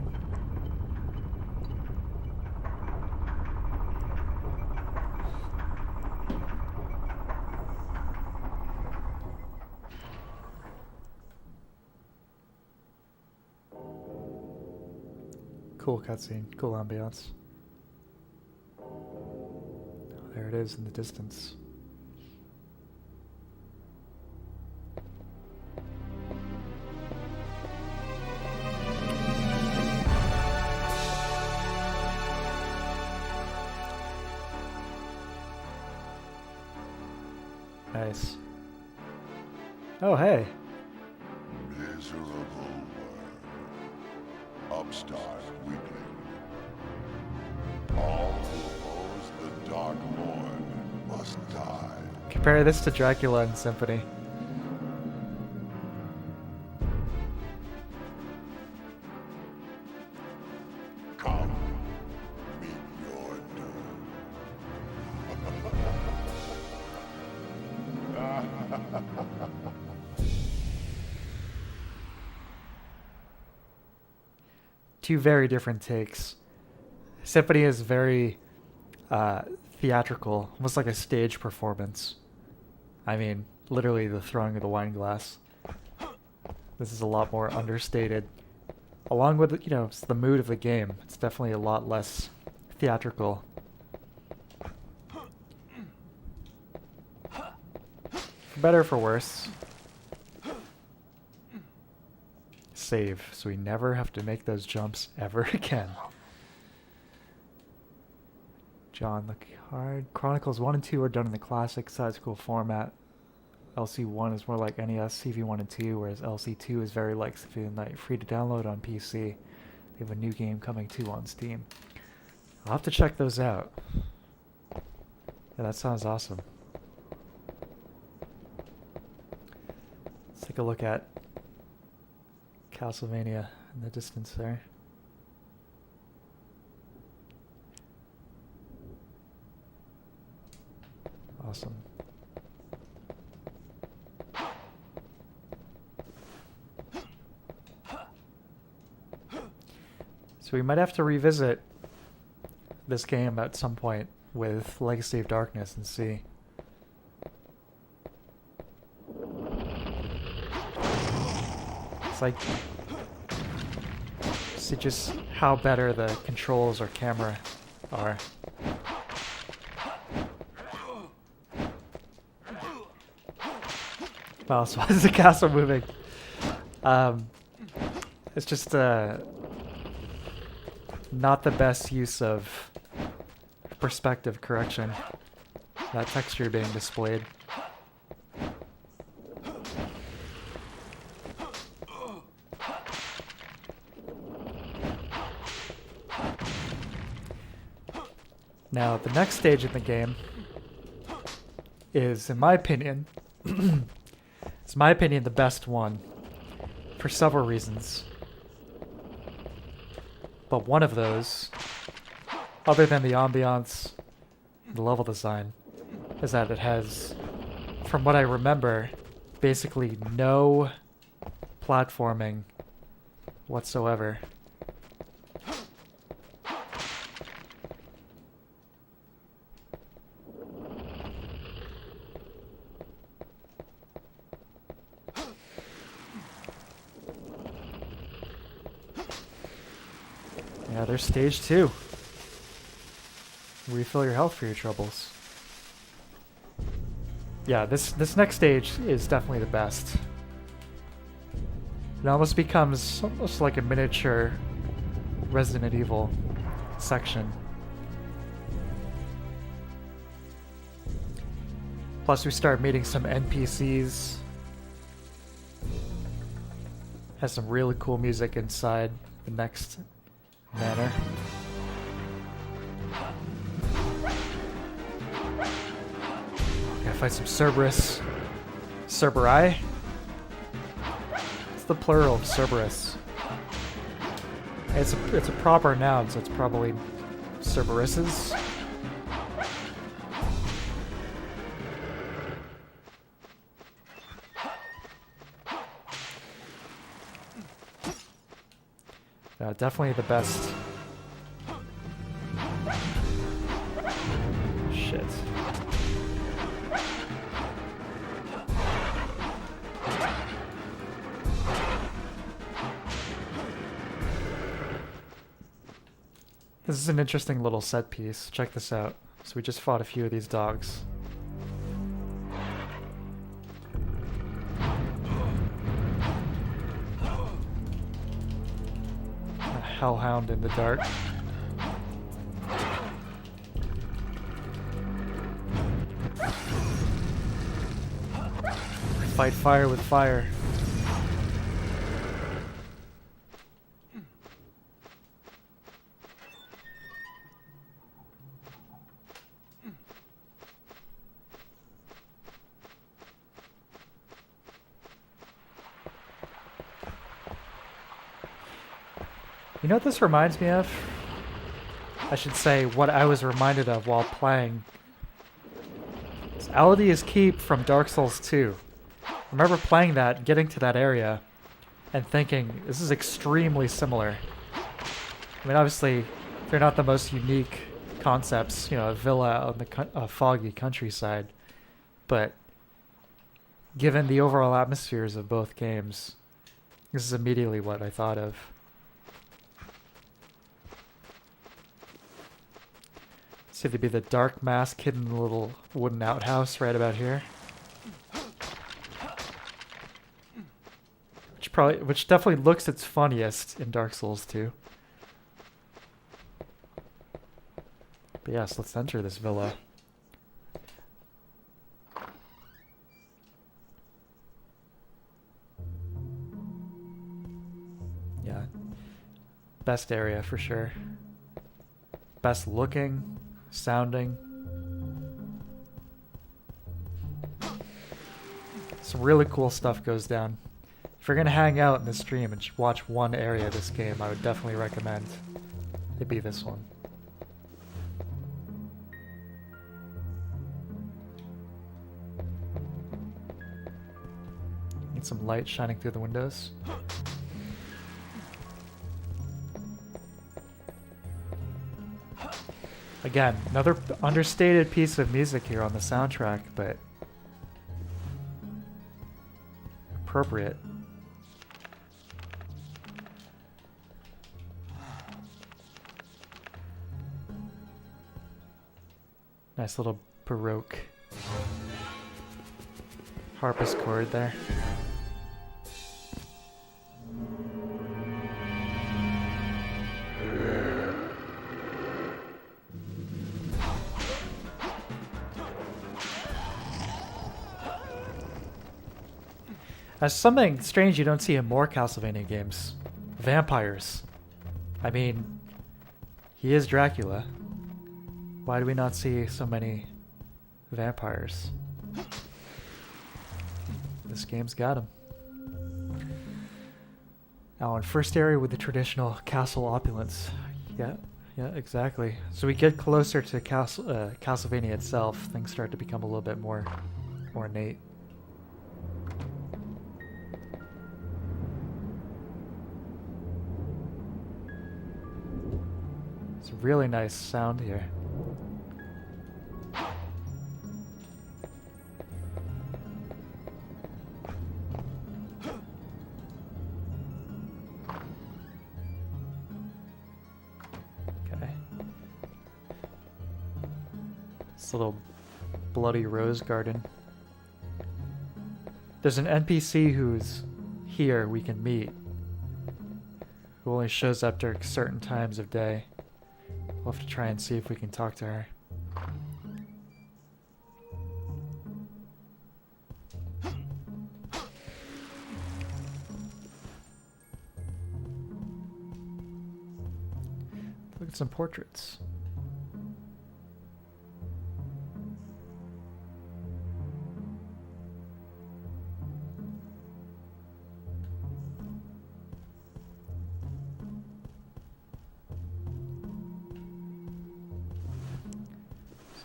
Cool cutscene, cool ambiance. Oh, there it is in the distance. Nice. Oh, hey. Miserable worm. Upstart weakling. All who oppose the Dark Lord must die. Compare this to Dracula and Symphony. Come, meet your doom. Two very different takes. Symphony is very theatrical, almost like a stage performance. I mean, literally the throwing of the wine glass. This is a lot more understated. Along with, you know, the mood of the game, it's definitely a lot less theatrical. For better or for worse. Save, so we never have to make those jumps ever again. John, look hard. Chronicles 1 and 2 are done in the classic side-scroll format. LC1 is more like NES, CV1 and 2, whereas LC2 is very like Symphony of the Night, free to download on PC. They have a new game coming too on Steam. I'll have to check those out. Yeah, that sounds awesome. Let's take a look at Castlevania in the distance there. Awesome. So we might have to revisit this game at some point with Legacy of Darkness and see. It's like, see just how better the controls or camera are. Wow, so why is the castle moving? It's just not the best use of perspective correction. That texture being displayed. Now, the next stage in the game is, in my opinion, the best one for several reasons. But one of those, other than the ambiance, the level design, is that it has, from what I remember, basically no platforming whatsoever. Yeah, there's stage 2. Refill your health for your troubles. Yeah, this next stage is definitely the best. It almost becomes almost like a miniature Resident Evil section. Plus we start meeting some NPCs. Has some really cool music inside the next manor. Fight some Cerberus. Cerberi? What's the plural of Cerberus? It's a proper noun, so it's probably Cerberuses. Definitely the best. Shit. This is an interesting little set piece. Check this out. So we just fought a few of these dogs. A hellhound in the dark. Fight fire with fire. You know what this reminds me of? I should say what I was reminded of while playing. It's Aldi's Keep from Dark Souls 2. I remember playing that, getting to that area, and thinking, this is extremely similar. I mean, obviously, they're not the most unique concepts, you know, a villa on the foggy countryside, but given the overall atmospheres of both games, this is immediately what I thought of. See, there'd be the dark mask hidden in a little wooden outhouse right about here. Which definitely looks its funniest in Dark Souls 2. But yes, let's enter this villa. Yeah. Best area for sure. Best looking, sounding. Some really cool stuff goes down. If you're gonna hang out in the stream and watch one area of this game, I would definitely recommend it be this one. Need some light shining through the windows. Again, another understated piece of music here on the soundtrack, but appropriate. Nice little Baroque harpsichord there. That's something strange you don't see in more Castlevania games. Vampires. I mean, he is Dracula. Why do we not see so many vampires? This game's got them. Now, in first area with the traditional castle opulence. Yeah, exactly. So we get closer to Castlevania itself, things start to become a little bit more ornate. It's a really nice sound here. Little bloody rose garden. There's an NPC who's here we can meet, who only shows up during certain times of day. We'll have to try and see if we can talk to her. Look at some portraits.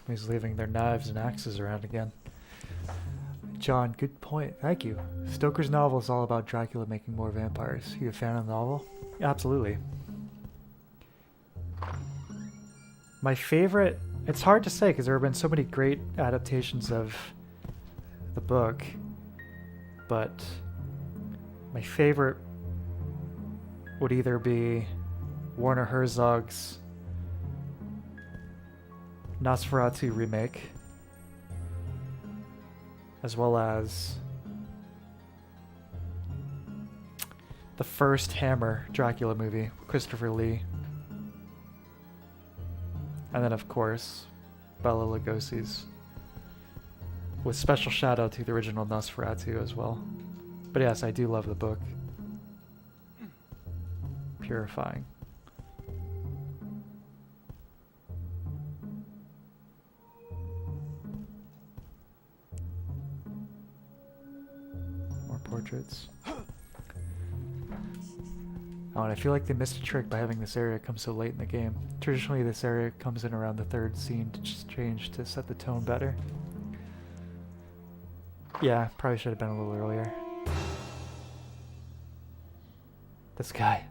He's leaving their knives and axes around again. John, good point. Thank you. Stoker's novel is all about Dracula making more vampires. You a fan of the novel? Absolutely. My favorite... It's hard to say because there have been so many great adaptations of the book. But my favorite would either be Werner Herzog's Nosferatu remake, as well as the first Hammer Dracula movie, Christopher Lee. And then, of course, Bela Lugosi's, with special shout out to the original Nosferatu as well. But yes, I do love the book. Purifying. More portraits. Oh, and I feel like they missed a trick by having this area come so late in the game. Traditionally, this area comes in around the third scene to just change to set the tone better. Yeah, probably should have been a little earlier. This guy.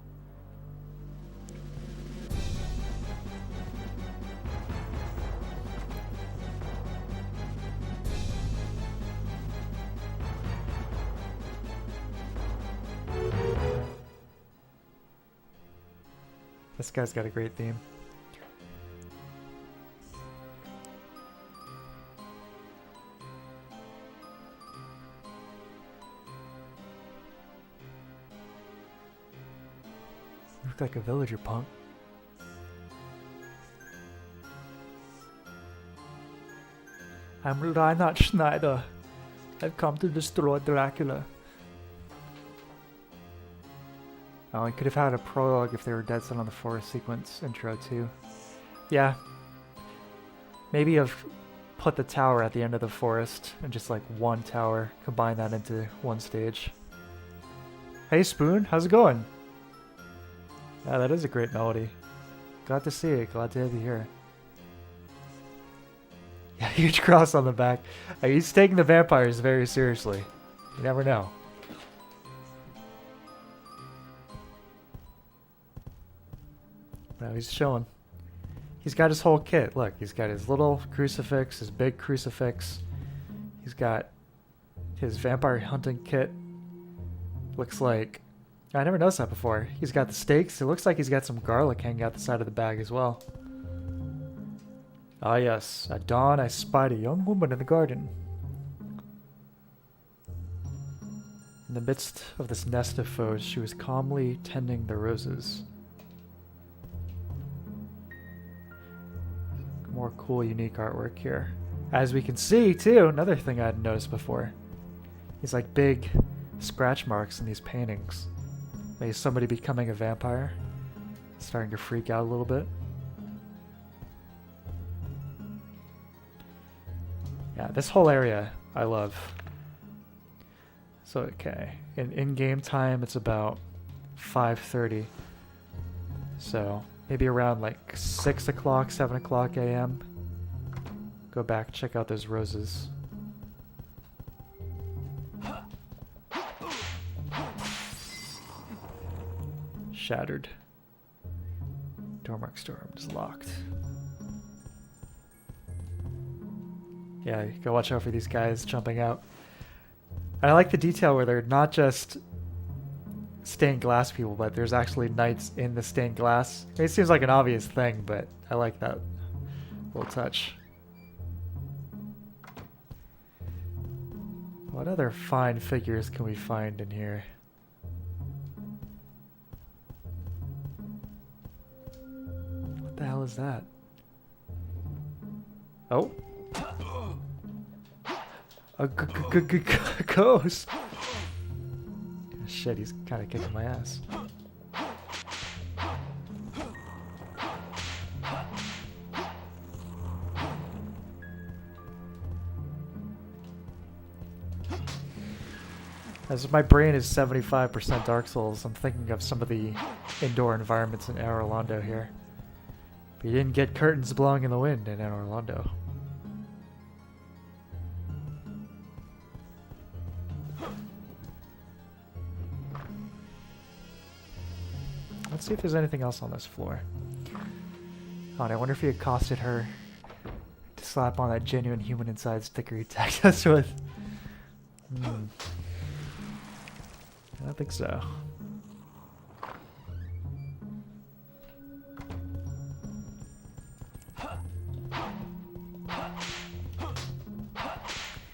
This guy's got a great theme. You look like a villager, punk. I'm Reinhard Schneider. I've come to destroy Dracula. Oh, I could have had a prologue if they were dead set on the forest sequence intro too. Yeah. Maybe have put the tower at the end of the forest and just like one tower, combine that into one stage. Hey Spoon, how's it going? Yeah, that is a great melody. Glad to see it, glad to have you here. Yeah, huge cross on the back. He's taking the vampires very seriously. You never know. No, he's showing. He's got his whole kit. Look, he's got his little crucifix, his big crucifix. He's got his vampire hunting kit. Looks like... I never noticed that before. He's got the stakes. It looks like he's got some garlic hanging out the side of the bag as well. Ah yes, at dawn I spied a young woman in the garden. In the midst of this nest of foes, she was calmly tending the roses. More cool, unique artwork here. As we can see, too, another thing I hadn't noticed before. These like big scratch marks in these paintings. Maybe somebody becoming a vampire. Starting to freak out a little bit. Yeah, this whole area I love. So, okay. In game time, it's about 5:30. So... maybe around like 6 o'clock, 7 o'clock a.m. Go back, check out those roses. Shattered. Dormark Storm is locked. Yeah, you gotta watch out for these guys jumping out. I like the detail where they're not just stained glass people, but there's actually knights in the stained glass. It seems like an obvious thing, but I like that little touch. What other fine figures can we find in here? What the hell is that? Oh. A ghost. Shit, he's kind of kicking my ass. As my brain is 75% Dark Souls, I'm thinking of some of the indoor environments in Anor Londo here. But you didn't get curtains blowing in the wind in Anor Londo. Let's see if there's anything else on this floor. Oh, and I wonder if he accosted her to slap on that genuine human inside sticker he tagged us with. Hmm. I don't think so.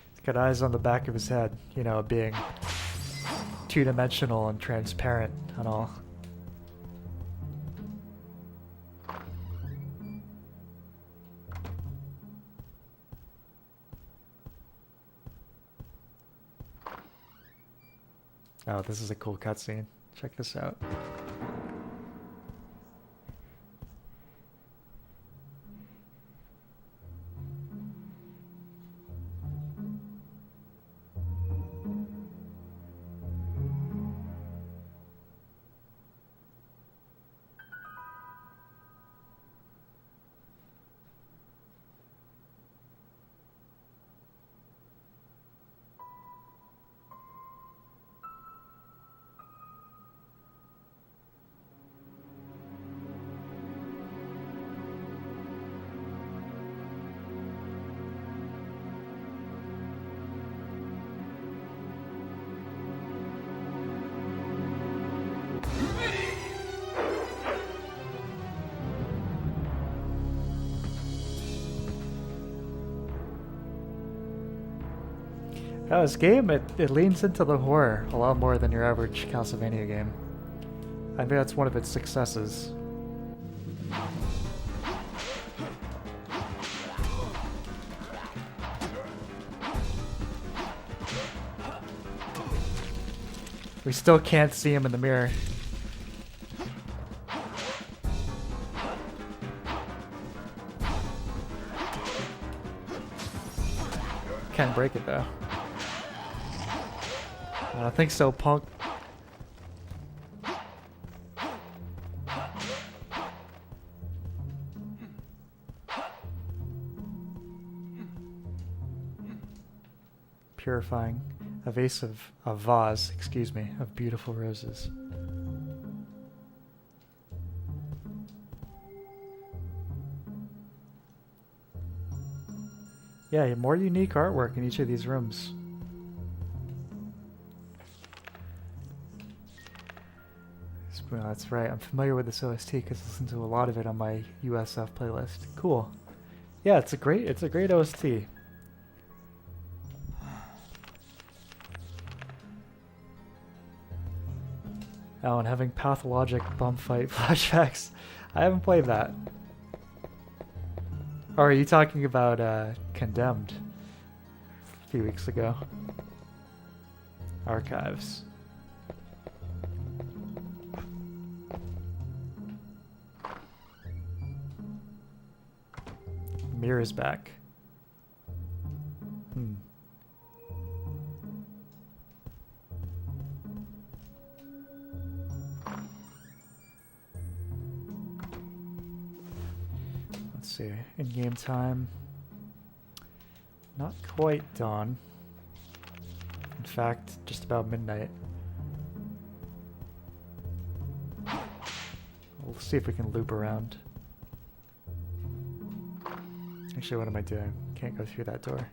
He's got eyes on the back of his head, you know, being two-dimensional and transparent and all. Oh, this is a cool cutscene. Check this out. Oh, this game, it leans into the horror a lot more than your average Castlevania game. I think that's one of its successes. We still can't see him in the mirror. Can't break it though. I don't think so, punk. Purifying a vase, excuse me, of beautiful roses. Yeah, more unique artwork in each of these rooms. Well, that's right. I'm familiar with this OST because I listen to a lot of it on my USF playlist. Cool. Yeah, it's a great OST. Oh, and having pathologic bum fight flashbacks. I haven't played that. Or are you talking about Condemned a few weeks ago? Archives. Mirror's back. Let's see. In-game time. Not quite dawn. In fact, just about midnight. We'll see if we can loop around. Actually, what am I doing? Can't go through that door.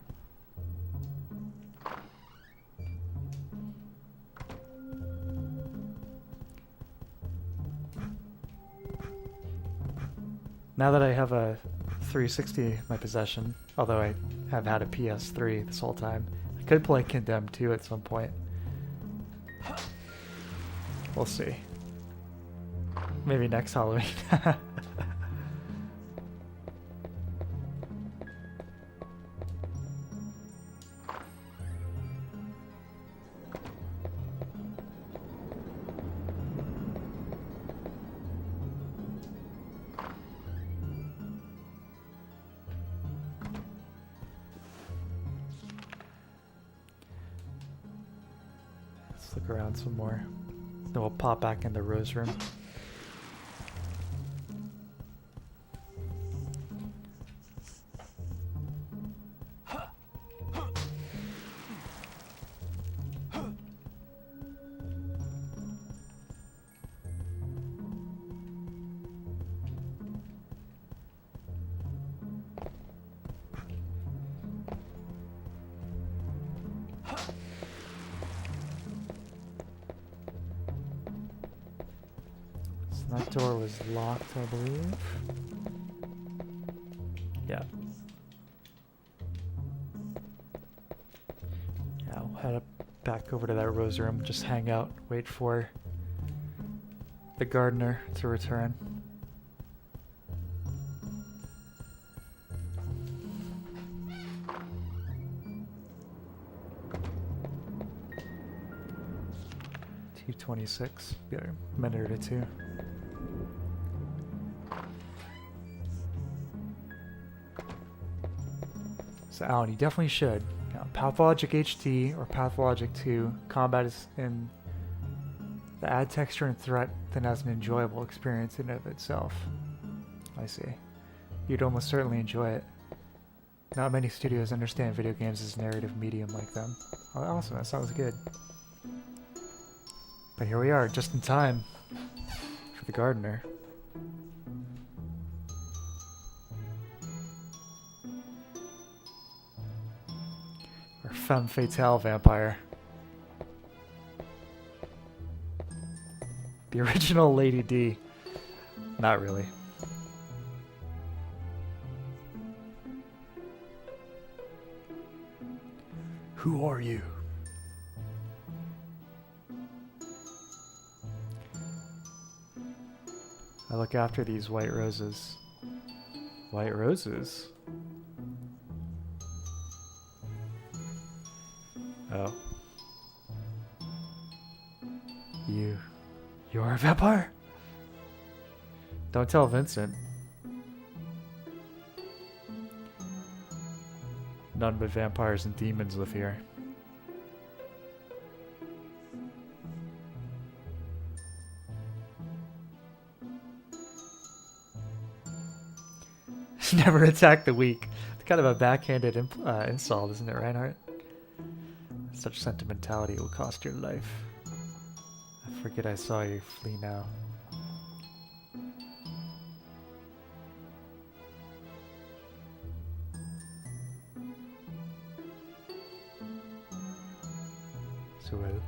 Now that I have a 360 in my possession, although I have had a PS3 this whole time, I could play Condemned 2 at some point. We'll see. Maybe next Halloween. Look around some more. Then we'll pop back in the Rose Room. That door was locked, I believe. Yeah. Yeah, we'll head up back over to that rose room, just hang out, wait for the gardener to return. $2:26. Be a minute or two. So Alan, you definitely should. Pathologic HT or Pathologic 2 combat is in the add texture and threat than as an enjoyable experience in and of itself. I see. You'd almost certainly enjoy it. Not many studios understand video games as a narrative medium like them. Oh, awesome, that sounds good. But here we are, just in time for the gardener. Or femme fatale vampire. The original Lady D. Not really. Who are you? I look after these white roses. White roses? Oh. You're a vampire? Don't tell Vincent. None but vampires and demons live here. Never attack the weak. It's kind of a backhanded insult, isn't it, Reinhardt? Such sentimentality will cost your life. I forget I saw you flee now. So well.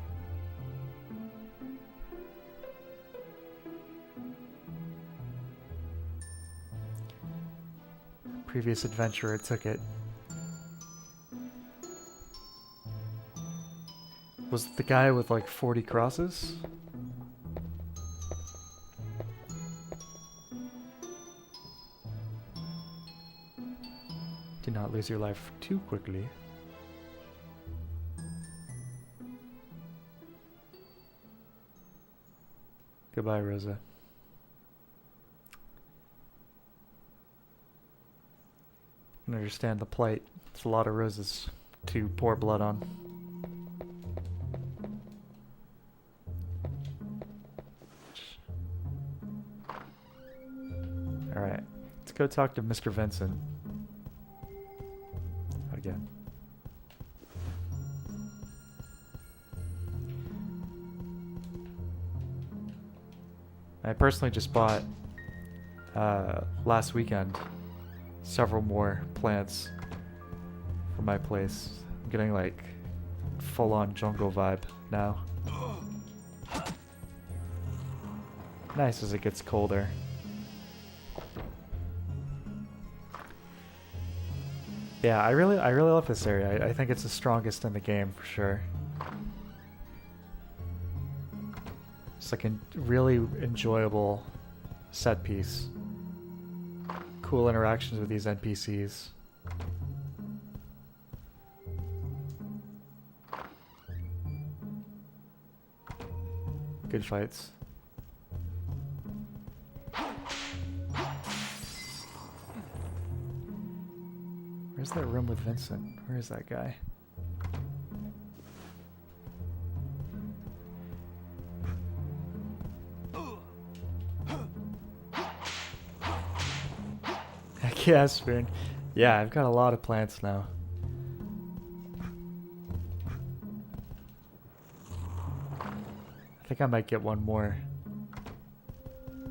Previous adventurer took it. Was it the guy with like 40 crosses? Do not lose your life too quickly. Goodbye, Rosa. I can understand the plight. It's a lot of roses to pour blood on. Alright, let's go talk to Mr. Vincent. Again. I personally just bought, last weekend, several more plants for my place. I'm getting like full-on jungle vibe now. Nice as it gets colder. Yeah, I really love this area. I think it's the strongest in the game for sure. It's like a really enjoyable set piece. Cool interactions with these NPCs. Good fights. Where's that room with Vincent? Where is that guy? Heck yeah, Spoon. Yeah, I've got a lot of plants now. I think I might get one more.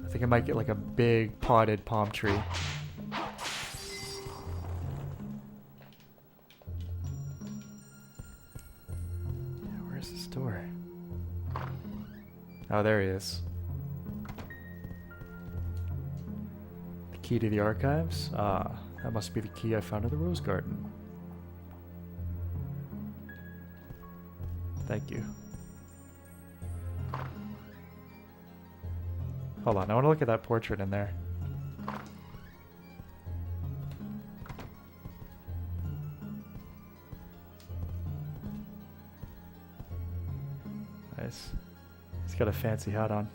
I think I might get like a big potted palm tree. Where's this door? Oh, there he is. Key to the archives? Ah, that must be the key I found in the rose garden. Thank you. Hold on, I want to look at that portrait in there. Nice. He's got a fancy hat on.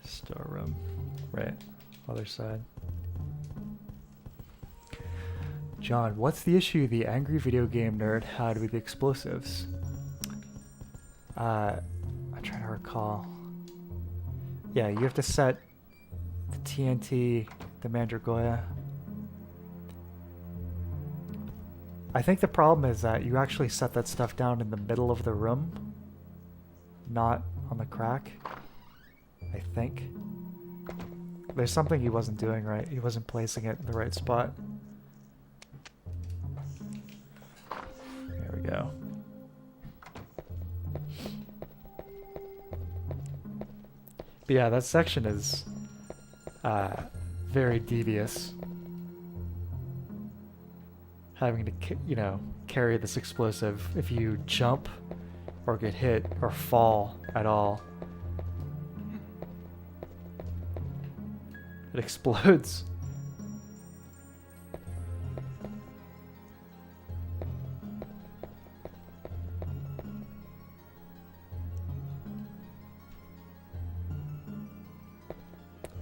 Storeroom. Right. Other side. John, what's the issue the angry video game nerd had with the explosives? I'm trying to recall. Yeah, you have to set the TNT, the Mandragoya. I think the problem is that you actually set that stuff down in the middle of the room, not on the crack, I think. There's something he wasn't doing right. He wasn't placing it in the right spot. There we go. But yeah, that section is very devious. Having to, you know, carry this explosive if you jump or get hit or fall at all. It explodes.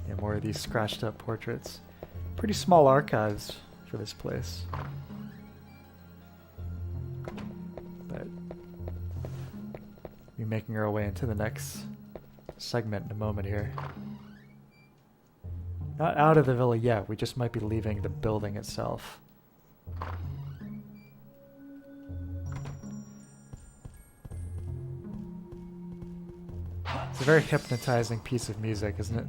And more of these scratched up portraits. Pretty small archives for this place. But we're making our way into the next segment in a moment here. Not out of the villa yet, we just might be leaving the building itself. It's a very hypnotizing piece of music, isn't it?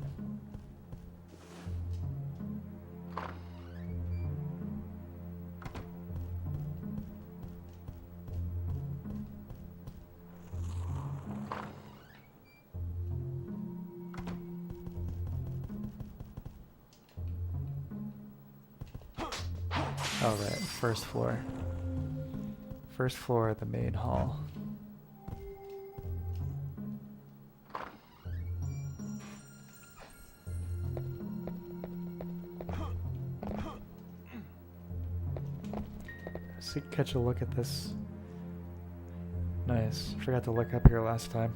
All right, first floor. First floor of the main hall. So catch a look at this. Nice. Forgot to look up here last time.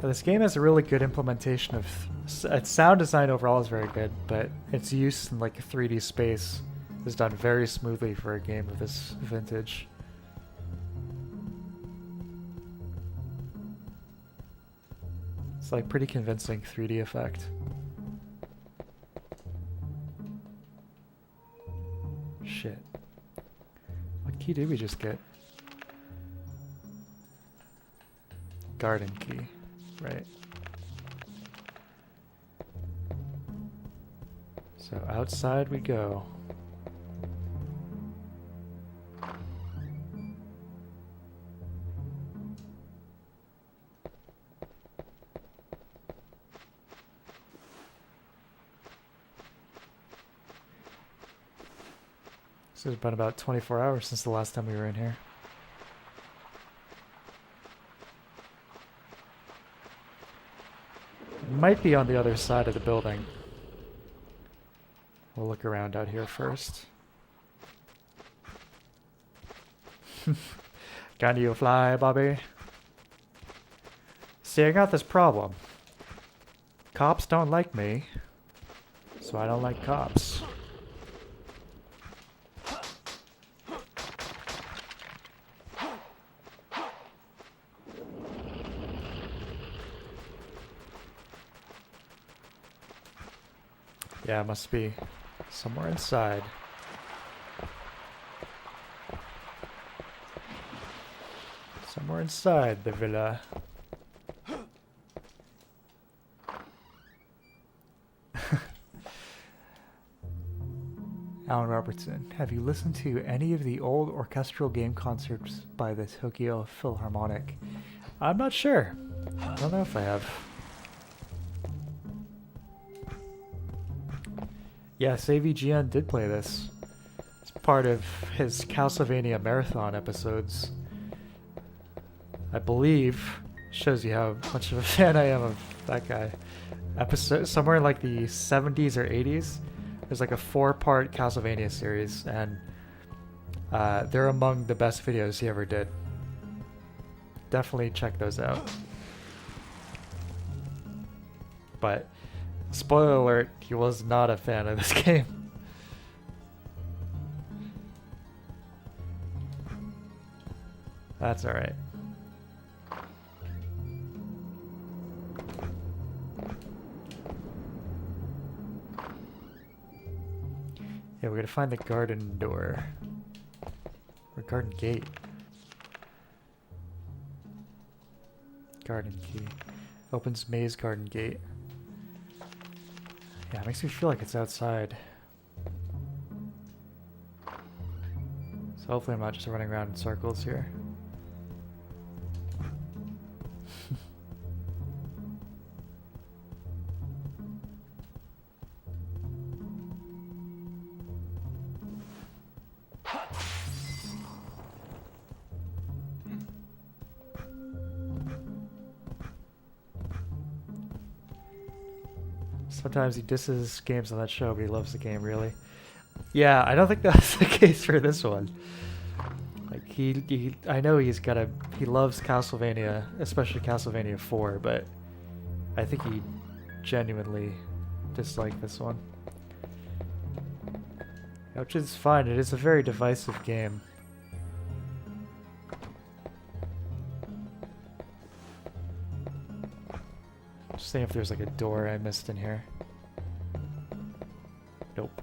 This game has a really good implementation of its sound design overall is very good, but its use in like a 3D space is done very smoothly for a game of this vintage. It's like pretty convincing 3D effect. Shit. What key did we just get? Garden key. Right. So outside we go. So it's been about 24 hours since the last time we were in here. Might be on the other side of the building. We'll look around out here first. Can you fly, Bobby? See, I got this problem. Cops don't like me, so I don't like cops. Yeah, it must be somewhere inside. Somewhere inside the villa. Alan Robertson, have you listened to any of the old orchestral game concerts by the Tokyo Philharmonic? I'm not sure. I don't know if I have. Yes, AVGN did play this. It's part of his Castlevania marathon episodes. I believe shows you how much of a fan I am of that guy. Episode somewhere in like the 70s or 80s. There's like a 4-part Castlevania series, and they're among the best videos he ever did. Definitely check those out. But spoiler alert, he was not a fan of this game. That's alright. Yeah, we're gonna find the garden door. Or garden gate. Garden key. Opens maze garden gate. Yeah, it makes me feel like it's outside. So hopefully I'm not just running around in circles here. Sometimes he disses games on that show, but he loves the game, really. Yeah, I don't think that's the case for this one. Like, I know he loves Castlevania, especially Castlevania 4, but I think he genuinely disliked this one. Which is fine, it is a very divisive game. Just seeing if there's like a door I missed in here. Nope.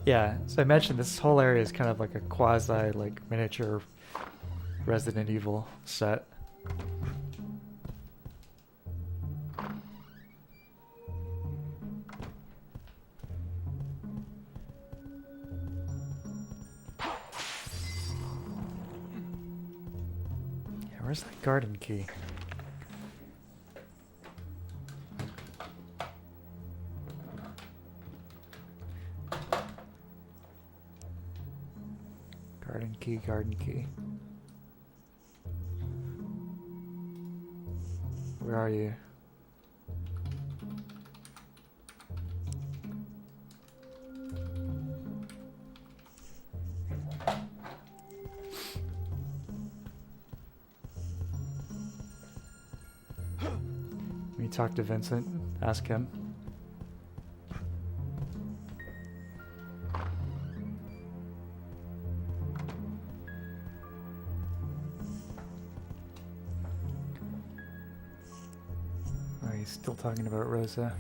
Yeah, so I mentioned this whole area is kind of like a quasi, like, miniature Resident Evil set. Yeah, where's that garden key? Garden key. Where are you? Let me talk to Vincent, ask him. Still talking about Rosa.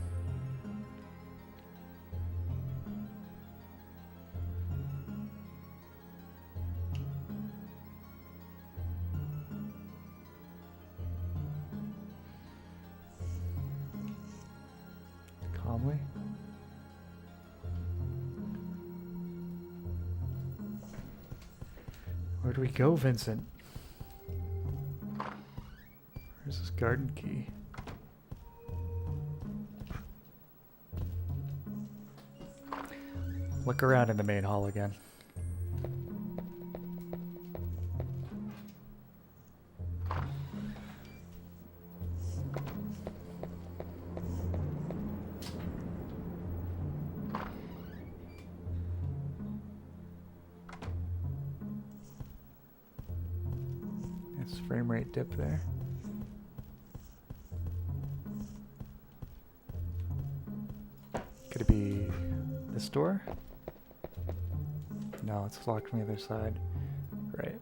Calmly. Where do we go, Vincent? Where's this garden key? Look around in the main hall again. Nice frame rate dip there. Could it be this door? No, it's locked from the other side. Right.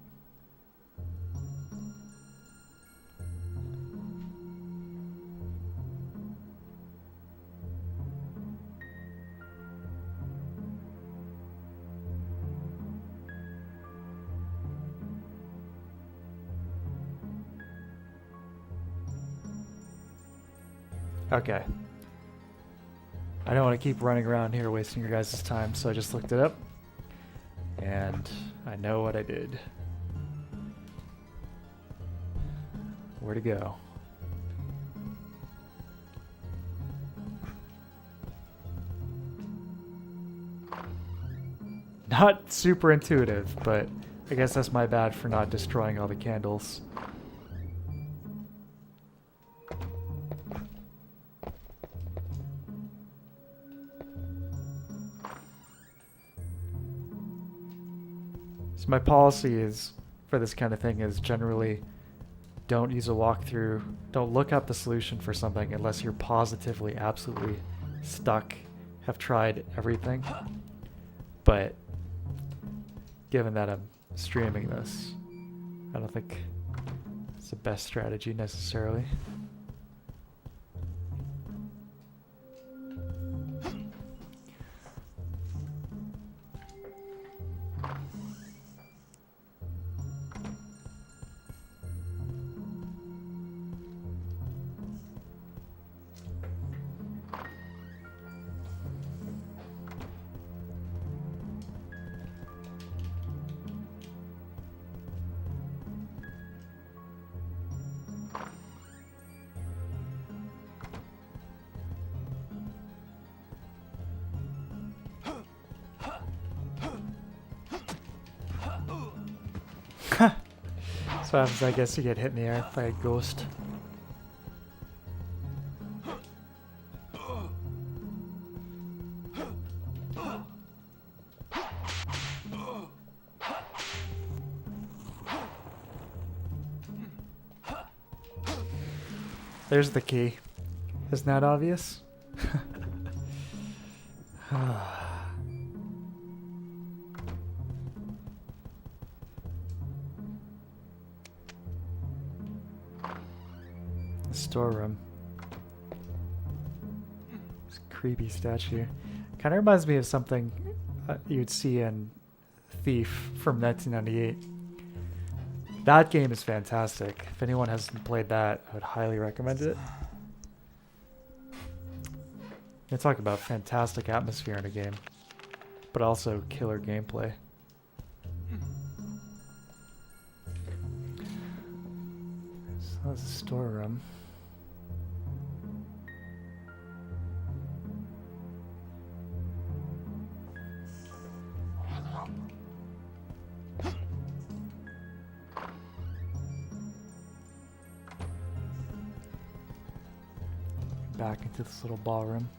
Okay. I don't want to keep running around here wasting your guys' time, so I just looked it up. And I know what I did. Where to go? Not super intuitive, but I guess that's my bad for not destroying all the candles. So my policy is, for this kind of thing, is generally don't use a walkthrough, don't look up the solution for something unless you're positively, absolutely stuck, have tried everything. But given that I'm streaming this, I don't think it's the best strategy necessarily. So what happens, I guess, you get hit in the air by a ghost. There's the key. Isn't that obvious? The storeroom. This creepy statue. Kind of reminds me of something you'd see in Thief from 1998. That game is fantastic. If anyone hasn't played that, I would highly recommend it. You talk about fantastic atmosphere in a game, but also killer gameplay. So that's a storeroom. Back into this little ballroom.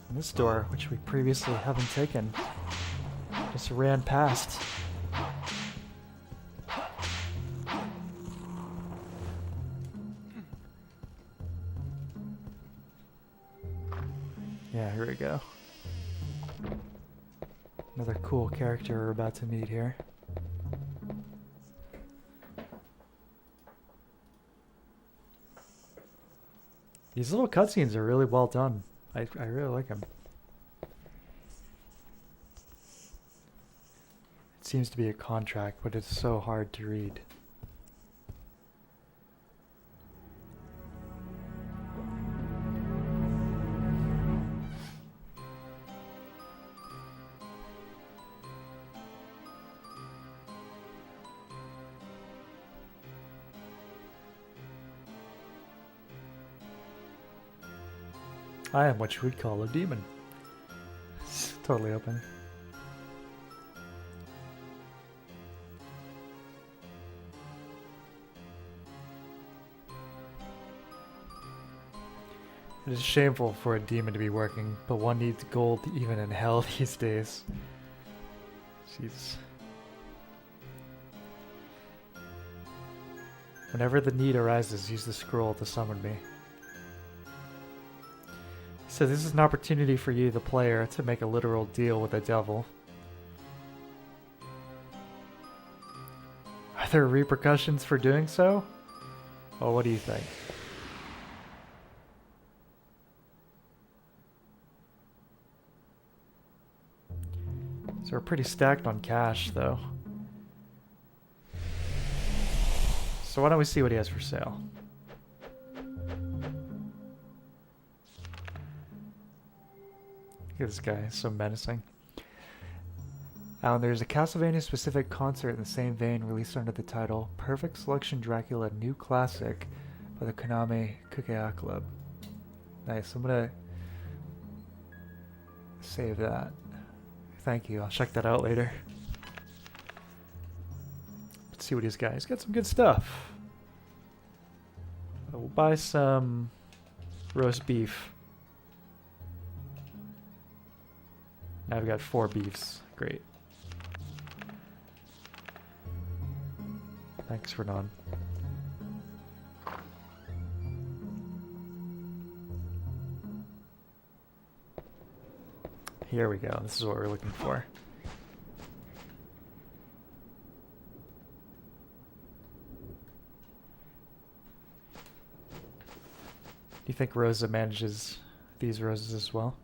And this door, which we previously haven't taken, just ran past. Yeah, here we go. Another cool character we're about to meet here. These little cutscenes are really well done. I really like them. It seems to be a contract, but it's so hard to read. I am what you would call a demon. It's totally open. It is shameful for a demon to be working, but one needs gold even in hell these days. Jeez. Whenever the need arises, use the scroll to summon me. So this is an opportunity for you, the player, to make a literal deal with the devil. Are there repercussions for doing so? Well, what do you think? So we're pretty stacked on cash, though. So why don't we see what he has for sale? Look at this guy, he's so menacing. And there's a Castlevania specific concert in the same vein released under the title Perfect Selection Dracula New Classic by the Konami Kukea Club. Nice, I'm gonna save that. Thank you, I'll check that out later. Let's see what he's got. He's got some good stuff. We'll buy some roast beef. Now I've got 4 beefs. Great. Thanks, Renan. Here we go. This is what we're looking for. Do you think Rosa manages these roses as well?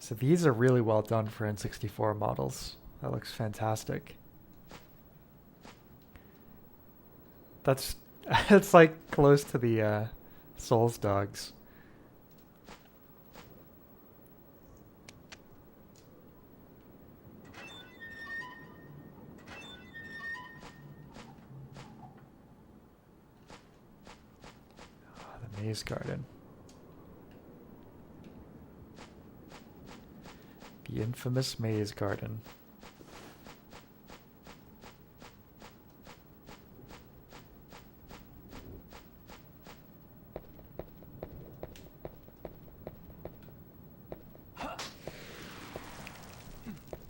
So these are really well done for N64 models. That looks fantastic. That's it's like close to the Souls dogs. The maze garden. The infamous maze garden.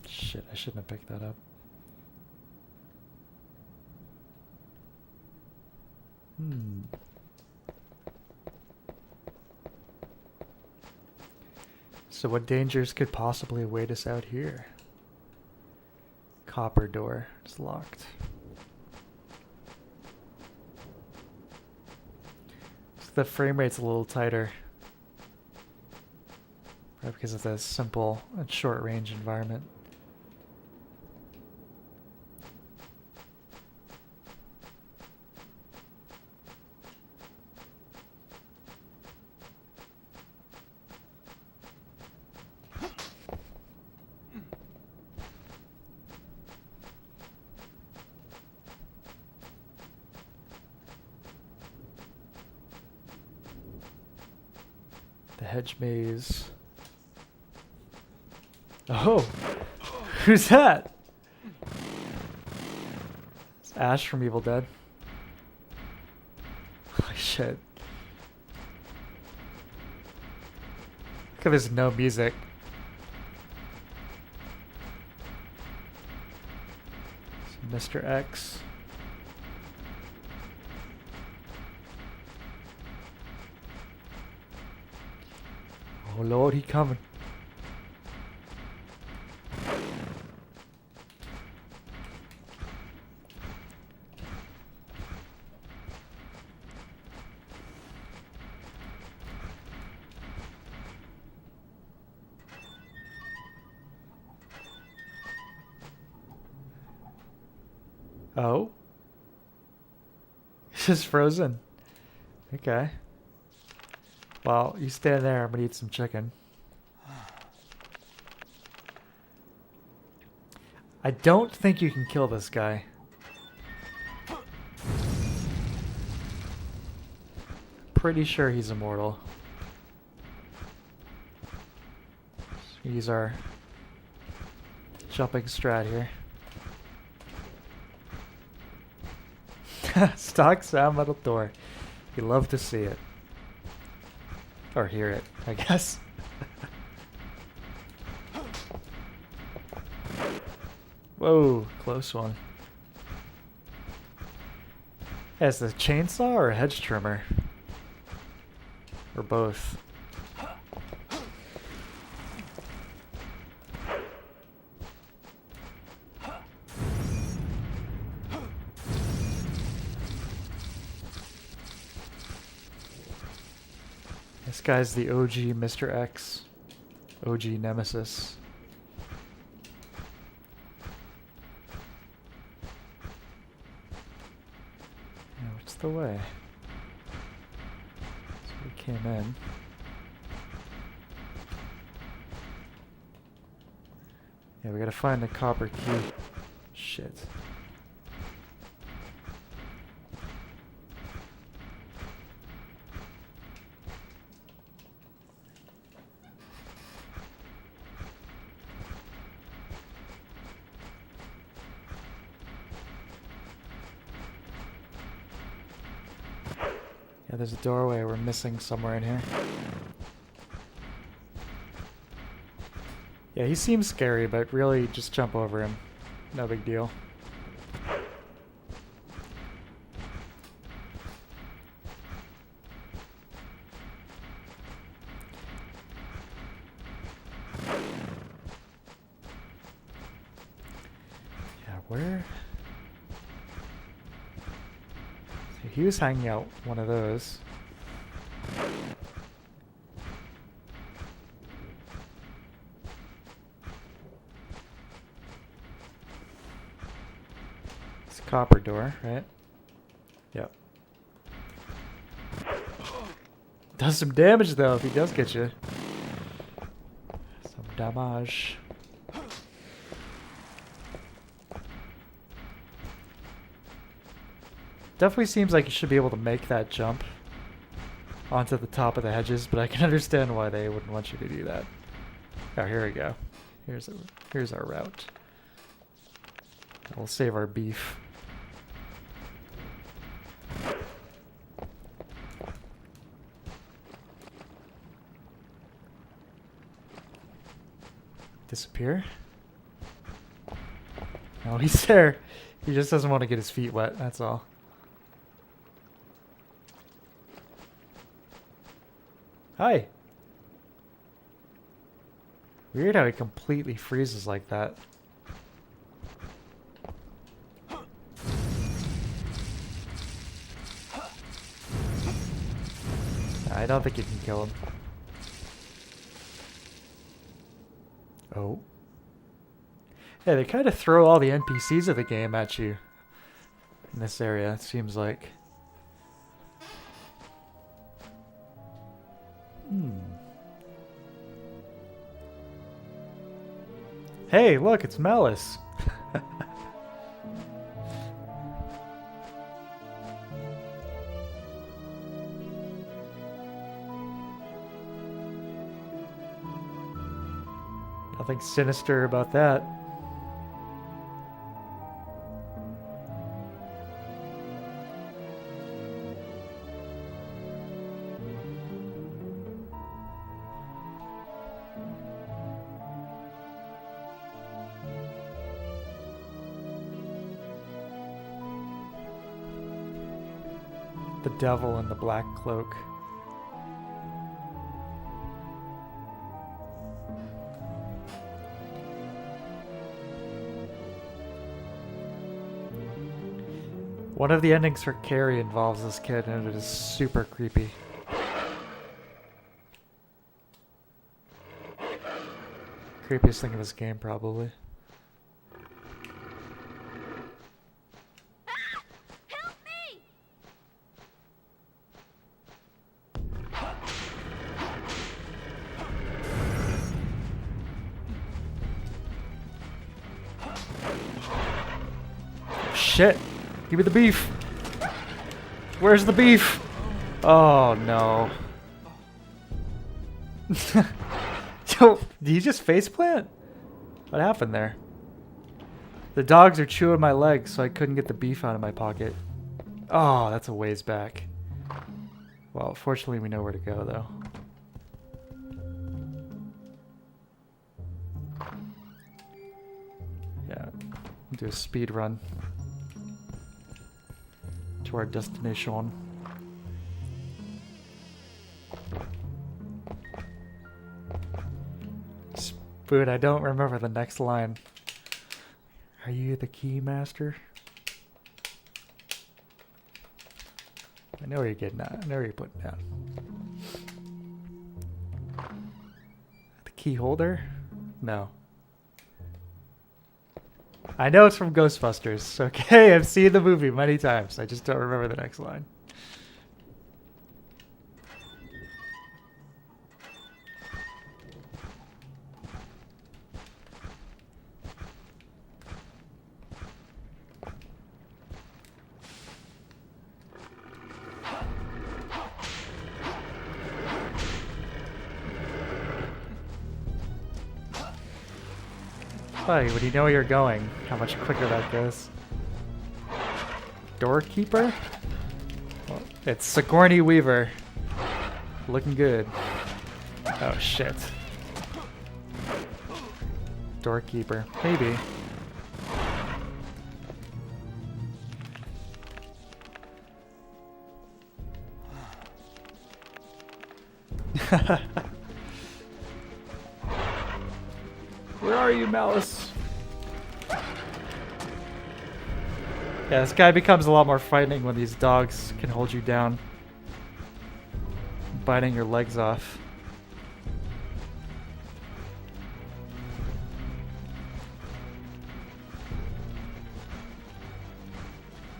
Shit, I shouldn't have picked that up. So what dangers could possibly await us out here? Copper door is locked. So the frame rate's a little tighter. Probably because of the simple and short range environment. The hedge maze. Oh! Who's that? It's Ash from Evil Dead. Holy shit. Look at this no music. It's Mr. X. Oh Lord, he coming. Oh? It's just frozen. Okay. Well, you stand there. I'm gonna eat some chicken. I don't think you can kill this guy. Pretty sure he's immortal. So use our jumping strat here. Stock sound metal door. You love to see it. Or hear it, I guess. Whoa, close one. Is this a chainsaw or a hedge trimmer? Or both? This guy's the OG Mr. X. OG nemesis. Yeah, what's the way? So we came in. Yeah, we gotta find the copper key. Shit. Yeah, there's a doorway we're missing somewhere in here. Yeah, he seems scary, but really just jump over him. No big deal. Yeah, where? So he was hanging out one of those. It's a copper door, right? Yep. Does some damage though if he does get you. Some damage. Definitely seems like you should be able to make that jump onto the top of the hedges, but I can understand why they wouldn't want you to do that. Oh, here we go. Here's our route. We'll save our beef. Disappear? No, he's there. He just doesn't want to get his feet wet, that's all. Hi. Weird how he completely freezes like that. I don't think you can kill him. Oh. Yeah, they kind of throw all the NPCs of the game at you in this area, it seems like. Hey, look, it's Malice. Nothing sinister about that. The devil in the black cloak. One of the endings for Carrie involves this kid, and it is super creepy. Creepiest thing in this game, probably. Help me! Shit! Give me the beef! Where's the beef? Oh no. Yo, did you just faceplant? What happened there? The dogs are chewing my legs, so I couldn't get the beef out of my pocket. Oh, that's a ways back. Well, fortunately we know where to go, though. Yeah, do a speed run to our destination. Spoon, I don't remember the next line. Are you the key master? I know where you're getting at. I know where you're putting down. The key holder? No. I know it's from Ghostbusters. Okay, I've seen the movie many times. I just don't remember the next line. Buddy, when you know where you're going, how much quicker that goes. Doorkeeper? Well, it's Sigourney Weaver. Looking good. Oh shit. Doorkeeper. Maybe. Where are you, Malice? Yeah, this guy becomes a lot more frightening when these dogs can hold you down, biting your legs off.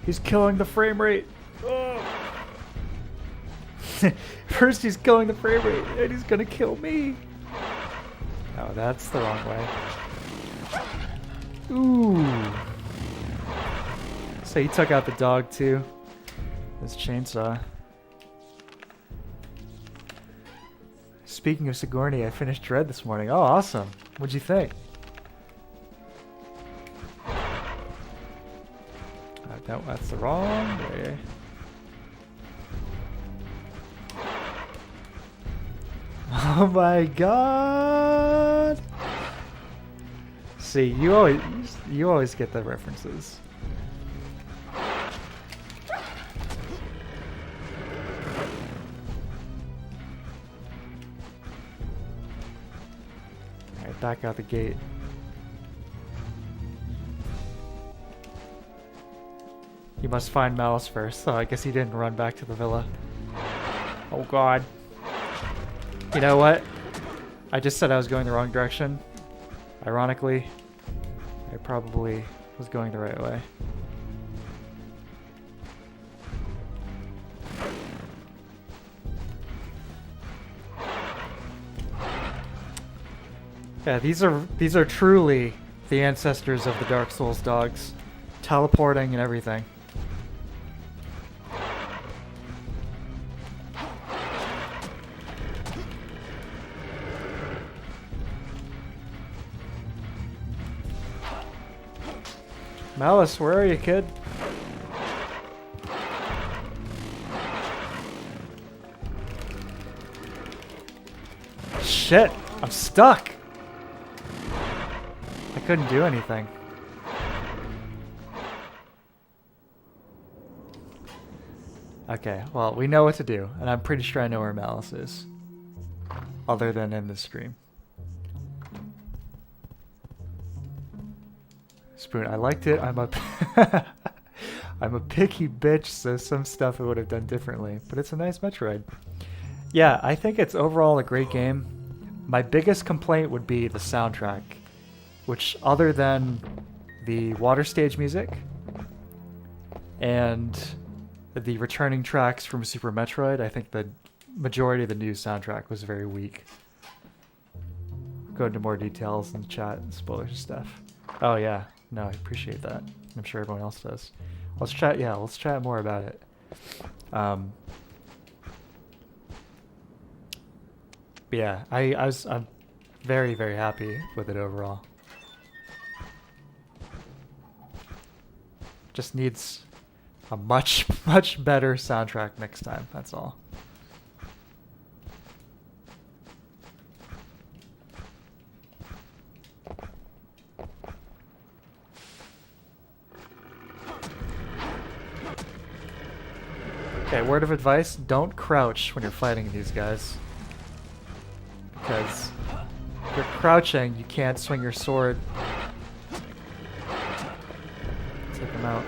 He's killing the frame rate. Oh. First he's killing the frame rate, and he's gonna kill me. Oh, that's the wrong way. Ooh. So he took out the dog too. His chainsaw. Speaking of Sigourney, I finished Dread this morning. Oh, awesome. What'd you think? No, that's the wrong way. Oh my god! See, you always get the references. Alright, back out the gate. You must find Malice first. Oh, I guess he didn't run back to the villa. Oh god. You know what? I just said I was going the wrong direction. Ironically, I probably was going the right way. Yeah, these are truly the ancestors of the Dark Souls dogs, teleporting and everything. Malice, where are you, kid? Shit, I'm stuck. I couldn't do anything. Okay, well, we know what to do, and I'm pretty sure I know where Malice is. Other than in the stream. Spoon, I liked it. I'm a picky bitch, so some stuff I would have done differently, but it's a nice Metroid. Yeah, I think it's overall a great game. My biggest complaint would be the soundtrack, which other than the water stage music and the returning tracks from Super Metroid, I think the majority of the new soundtrack was very weak. Go into more details in the chat and spoilers and stuff. Oh yeah. No, I appreciate that. I'm sure everyone else does. Let's chat. Yeah, let's chat more about it. But yeah, I'm very, very happy with it overall. Just needs a much, much better soundtrack next time. That's all. Okay, word of advice, don't crouch when you're fighting these guys. Because if you're crouching, you can't swing your sword. Take them out.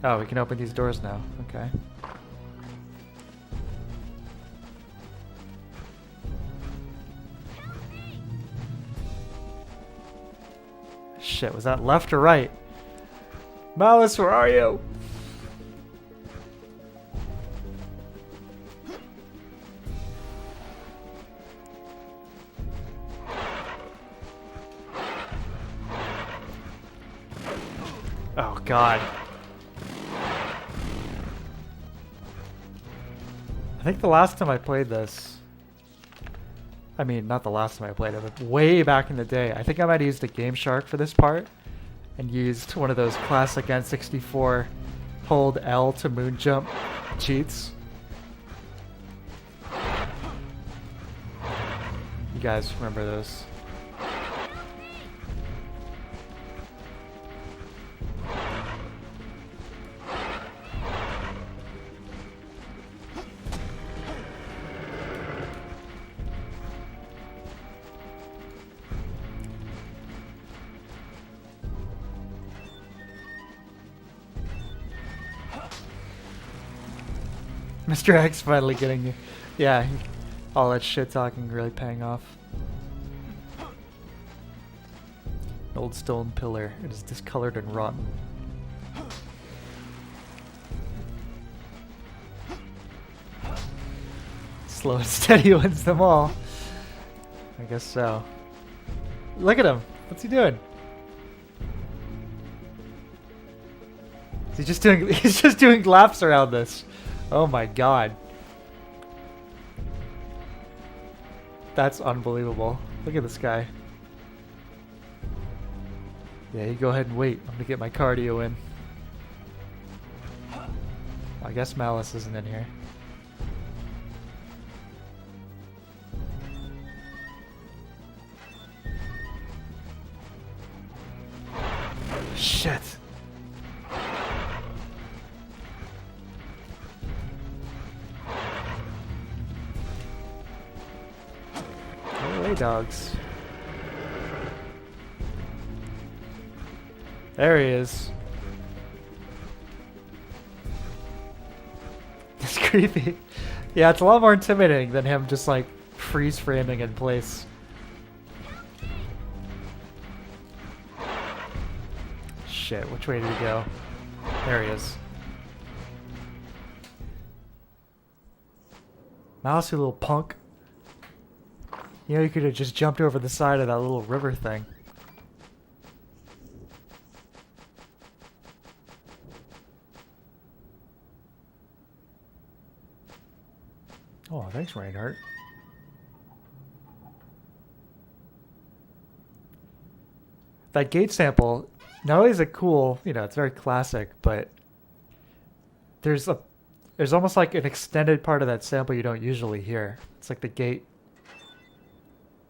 Oh, we can open these doors now. Okay. Shit, was that left or right? Malice, where are you? Oh, God. I think the last time I played this... I mean, not the last time I played it, but way back in the day. I think I might have used a Game Shark for this part. And used one of those classic N64 hold L to moon jump cheats. You guys remember those? Mr. X finally getting you. Yeah, all that shit talking really paying off. An old stone pillar. It is discolored and rotten. Slow and steady wins them all. I guess so. Look at him. What's he doing? He's just doing laps around this. Oh my god. That's unbelievable. Look at this guy. Yeah, you go ahead and wait. I'm gonna get my cardio in. I guess Malice isn't in here. Shit. Hey, dogs. There he is. It's creepy. Yeah, it's a lot more intimidating than him just like freeze framing in place. Shit, which way did he go? There he is. Mouse, you little punk. You know, you could have just jumped over the side of that little river thing. Oh, thanks, Reinhardt. That gate sample, not only is it cool, you know, it's very classic, but there's almost like an extended part of that sample you don't usually hear. It's like the gate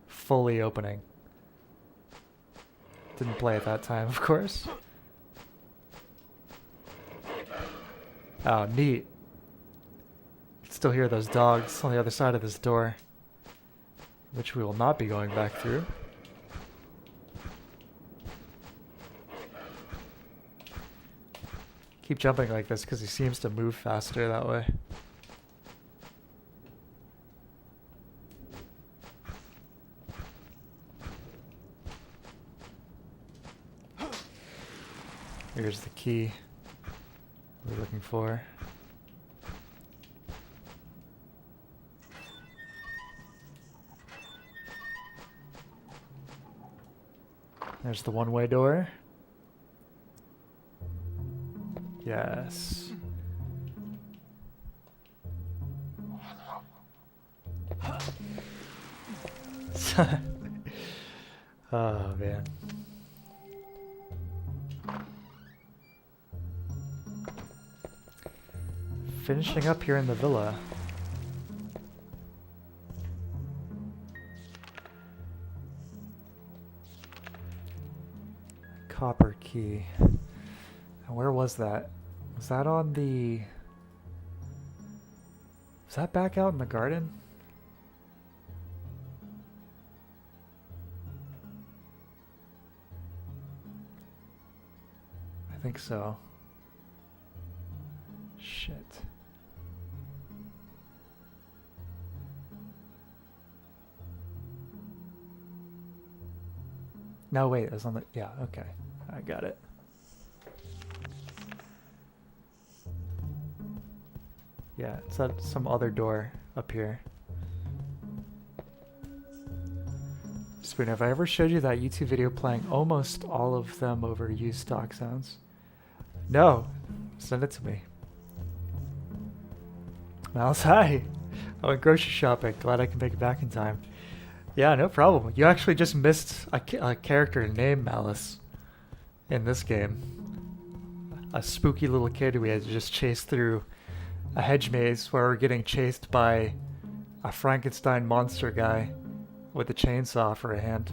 fully opening. Didn't play at that time, of course. Oh, neat. You can still hear those dogs on the other side of this door, which we will not be going back through. Keep jumping like this because he seems to move faster that way. Here's the key we're looking for. There's the one-way door. Yes. Oh, man. Finishing up here in the villa. Copper key. And where was that? Was that on the... Was that back out in the garden? I think so. Shit. No, wait, that's on the... Yeah, okay. I got it. Yeah, it's at some other door up here. Spoon, have I ever showed you that YouTube video playing almost all of them over used stock sounds? No. Send it to me. Malice, hi. I went grocery shopping. Glad I can make it back in time. Yeah, no problem. You actually just missed a character named Malice in this game. A spooky little kid we had to just chase through a hedge maze where we're getting chased by a Frankenstein monster guy with a chainsaw for a hand.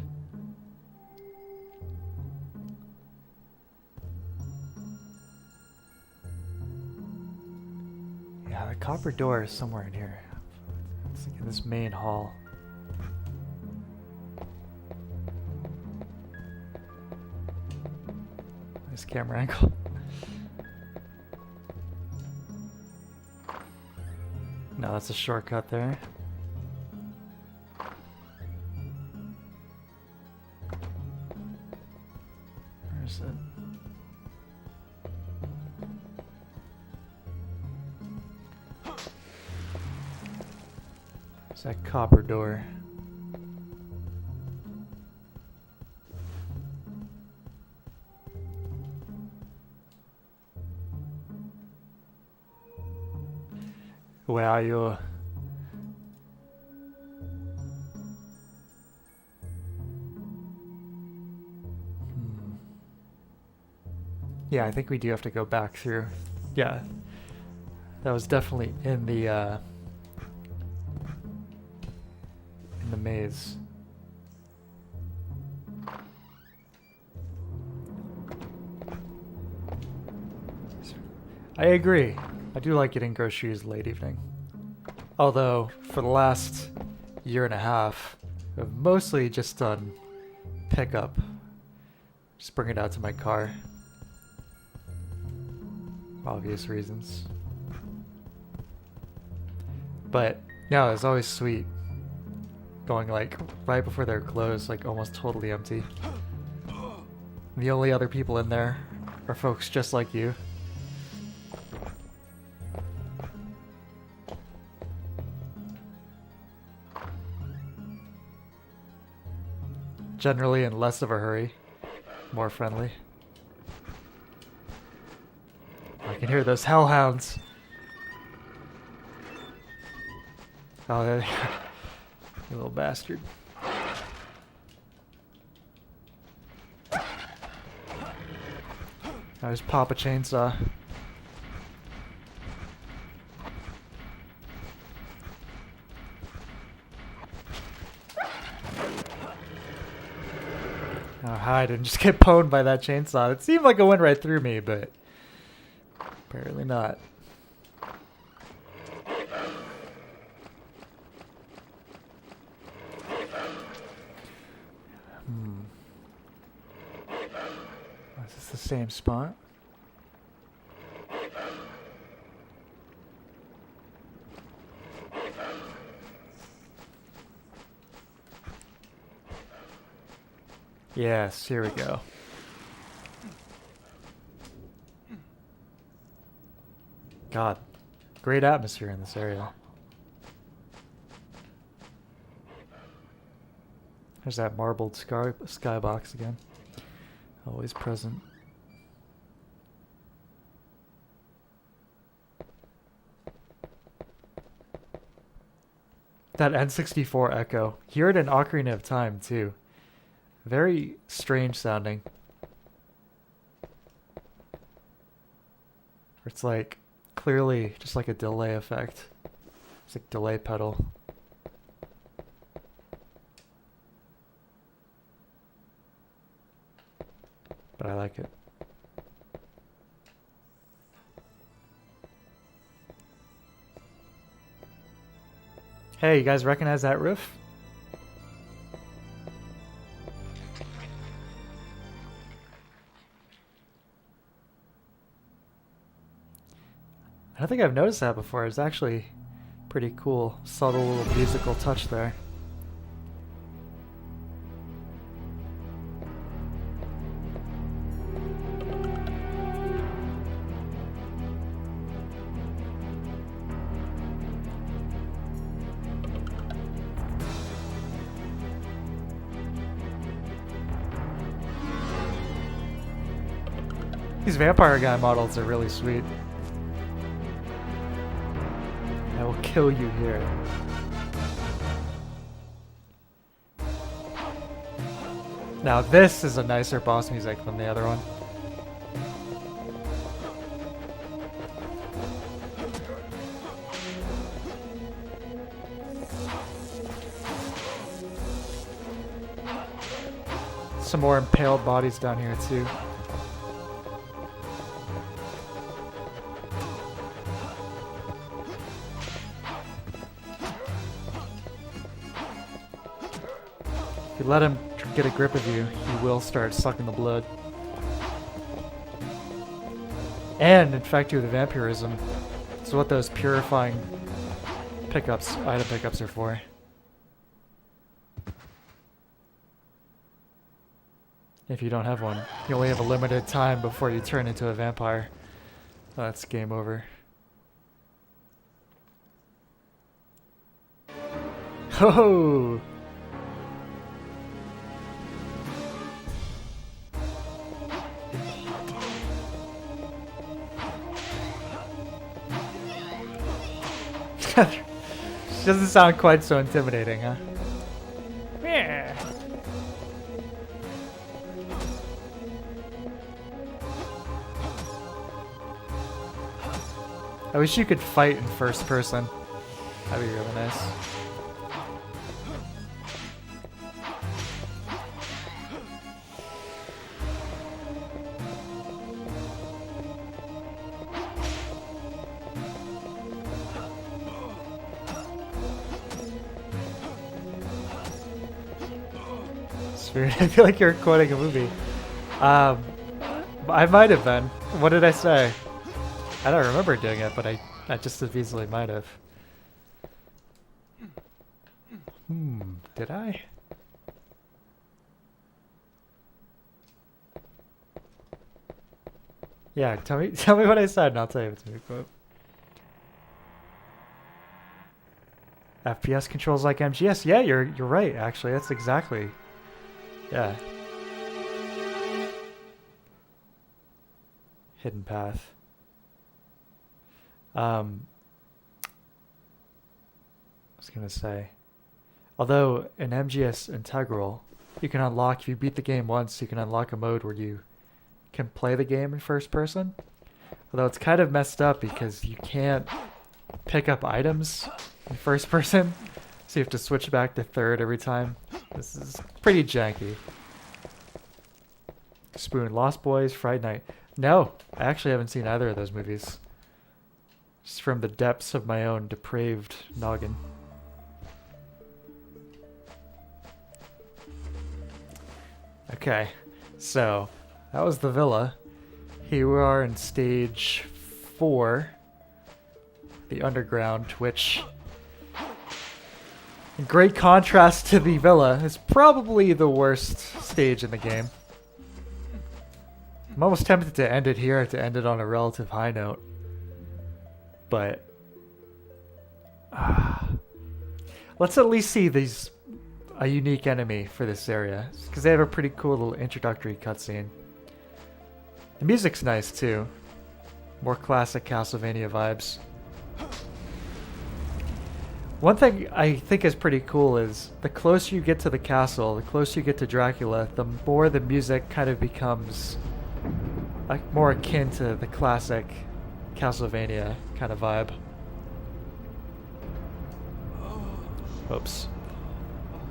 Yeah, the copper door is somewhere in here. It's like in this main hall. Nice camera angle. No, that's a shortcut there. Where is it? It's that copper door. Where are you? Yeah, I think we do have to go back through. Yeah, that was definitely in the maze. I agree. I do like getting groceries late evening. Although, for the last year and a half, I've mostly just done pickup. Just bring it out to my car. Obvious reasons. But, no, it's always sweet. Going like right before they're closed, like almost totally empty. The only other people in there are folks just like you. Generally in less of a hurry, more friendly. I can hear those hellhounds. Oh, there they are. You little bastard. I just pop a chainsaw. Oh, hide and just get pwned by that chainsaw. It seemed like it went right through me, but apparently not. Is this the same spot? Yes, here we go. God, great atmosphere in this area. There's that marbled skybox again. Always present. That N64 echo. Hear it in Ocarina of Time, too. Very strange sounding. It's like clearly just like a delay effect. It's like delay pedal. But I like it. Hey, you guys recognize that riff? I don't think I've noticed that before. It's actually pretty cool. Subtle little musical touch there. These vampire guy models are really sweet. I will kill you here. Now this is a nicer boss music than the other one. Some more impaled bodies down here too. If you let him get a grip of you, he will start sucking the blood. And infect you with vampirism. It's what those purifying pickups, item pickups are for. If you don't have one, you only have a limited time before you turn into a vampire. That's game over. Ho! Doesn't sound quite so intimidating, huh? Yeah. I wish you could fight in first person. That'd be really nice. I feel like you're quoting a movie. I might have been. What did I say? I don't remember doing it, but I just as easily might have. Did I? Yeah, tell me what I said and I'll tell you what's a new quote. FPS controls like MGS. Yeah, you're right, actually. That's exactly. Yeah. Hidden path. I was gonna say, although in MGS Integral, you can unlock, if you beat the game once, you can unlock a mode where you can play the game in first person. Although it's kind of messed up because you can't pick up items in first person, so you have to switch back to third every time. This is pretty janky. Spoon, Lost Boys, Fright Night. No, I actually haven't seen either of those movies. Just from the depths of my own depraved noggin. Okay, so that was the villa. Here we are in stage 4, the underground, which, in great contrast to the villa, is probably the worst stage in the game. I'm almost tempted to end it here, to end it on a relative high note. But let's at least see a unique enemy for this area, because they have a pretty cool little introductory cutscene. The music's nice too, more classic Castlevania vibes. One thing I think is pretty cool is the closer you get to the castle, the closer you get to Dracula, the more the music kind of becomes more akin to the classic Castlevania kind of vibe. Oops.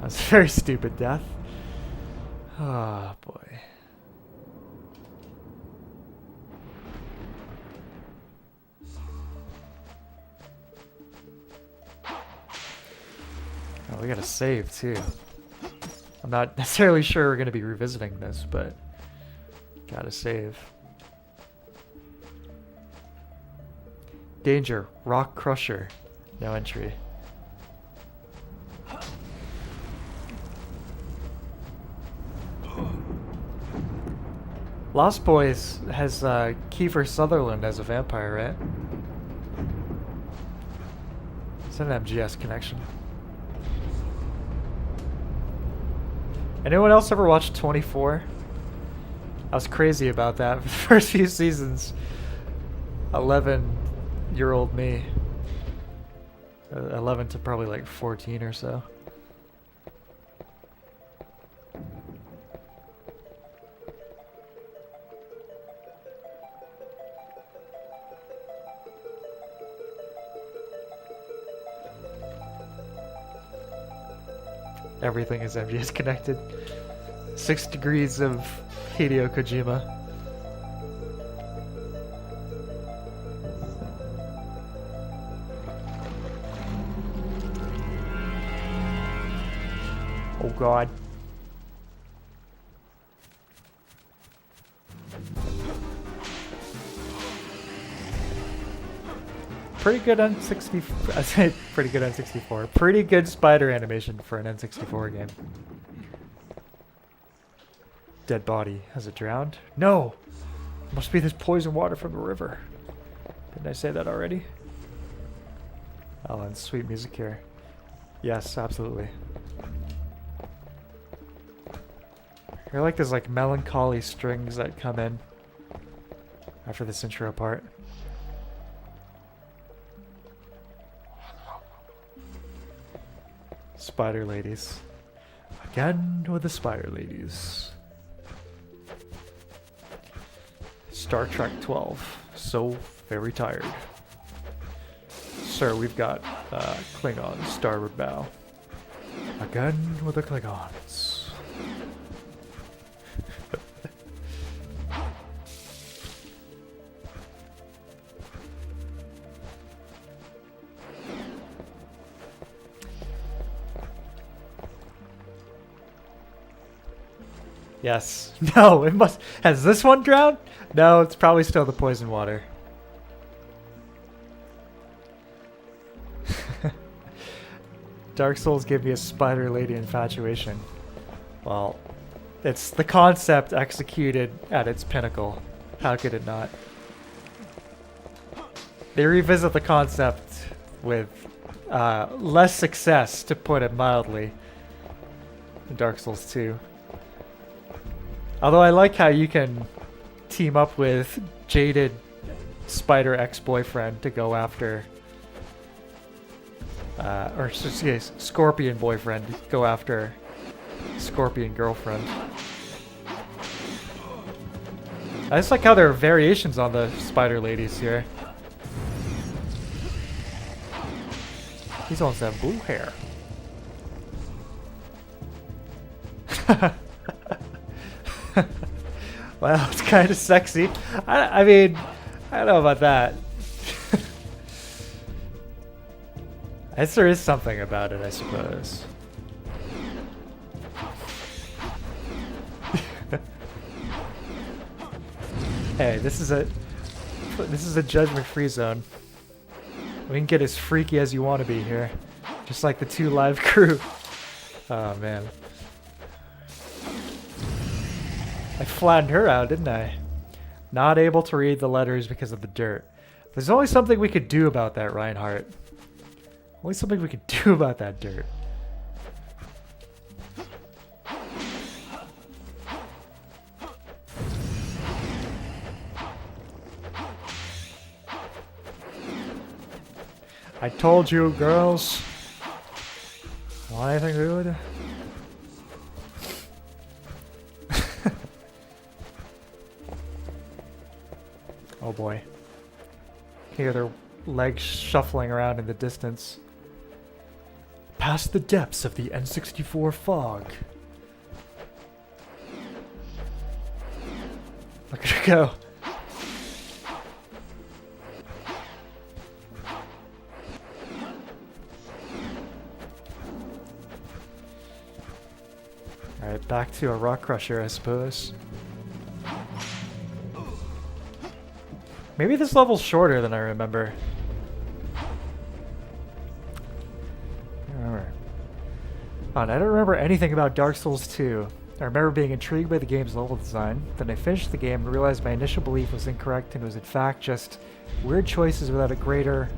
That's a very stupid death. Oh boy. Oh, we gotta save too. I'm not necessarily sure we're gonna be revisiting this, but gotta save. Danger, Rock Crusher. No entry. Lost Boys has Kiefer Sutherland as a vampire, right? It's an MGS connection. Anyone else ever watched 24? I was crazy about that for the first few seasons. 11-year-old me. 11 to probably like 14 or so. Everything is MGS connected. 6 degrees of Hideo Kojima. Oh god. Pretty good on 60. I say pretty good on 64. Pretty good spider animation for an N64 game. Dead body. Has it drowned? No! Must be this poison water from the river. Didn't I say that already? Oh, and sweet music here. Yes, absolutely. I like there's like melancholy strings that come in after this intro part. Spider ladies. Again with the spider ladies. Star Trek 12. So very tired. Sir, we've got Klingon starboard bow. Again with the Klingons. Yes. No, it must... Has this one drowned? No, it's probably still the poison water. Dark Souls gave me a spider lady infatuation. Well, it's the concept executed at its pinnacle. How could it not? They revisit the concept with less success, to put it mildly, in Dark Souls 2. Although I like how you can team up with jaded spider ex-boyfriend to go after, scorpion boyfriend to go after scorpion girlfriend. I just like how there are variations on the spider ladies here. These ones have blue hair. Wow, it's kind of sexy. I mean, I don't know about that. I guess there is something about it, I suppose. Hey, this is a judgment-free zone. We can get as freaky as you want to be here, just like the 2 live crew. Oh man. I flattened her out, didn't I? Not able to read the letters because of the dirt. There's only something we could do about that, Reinhardt. Only something we could do about that dirt. I told you, girls. Want anything good? Oh boy. Hear their legs shuffling around in the distance. Past the depths of the N64 fog. Look at her go. Alright, back to a rock crusher, I suppose. Maybe this level's shorter than I remember. I don't remember anything about Dark Souls 2. I remember being intrigued by the game's level design. Then I finished the game and realized my initial belief was incorrect and was in fact just weird choices without a greater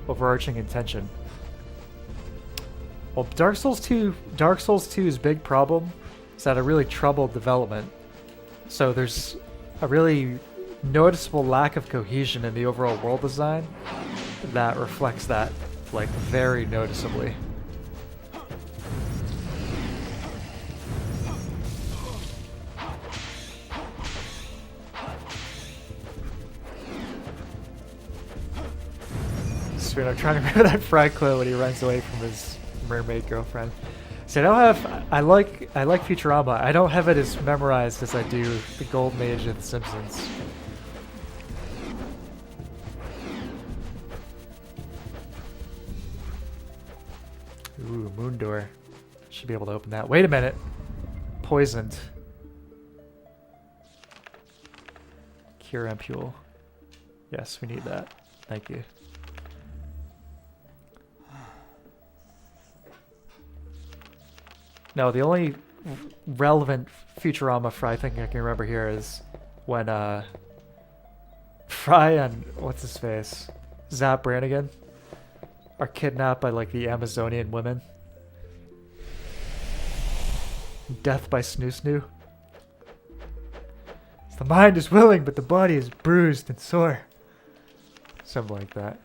overarching intention. Well, Dark Souls 2's big problem is that it really troubled development. So there's a really noticeable lack of cohesion in the overall world design that reflects that, like, very noticeably. Sweet, I'm trying to remember that Fry quote when he runs away from his mermaid girlfriend. See, I like Futurama. I don't have it as memorized as I do the Golden Age of The Simpsons. Ooh, moon door. Should be able to open that. Wait a minute. Poisoned. Cure ampule. Yes, we need that. Thank you. No, the only relevant Futurama Fry thing I can remember here is when Fry and what's his face, Zap Brannigan, are kidnapped by like the Amazonian women. Death by Snoo Snoo. The mind is willing, but the body is bruised and sore. Something like that.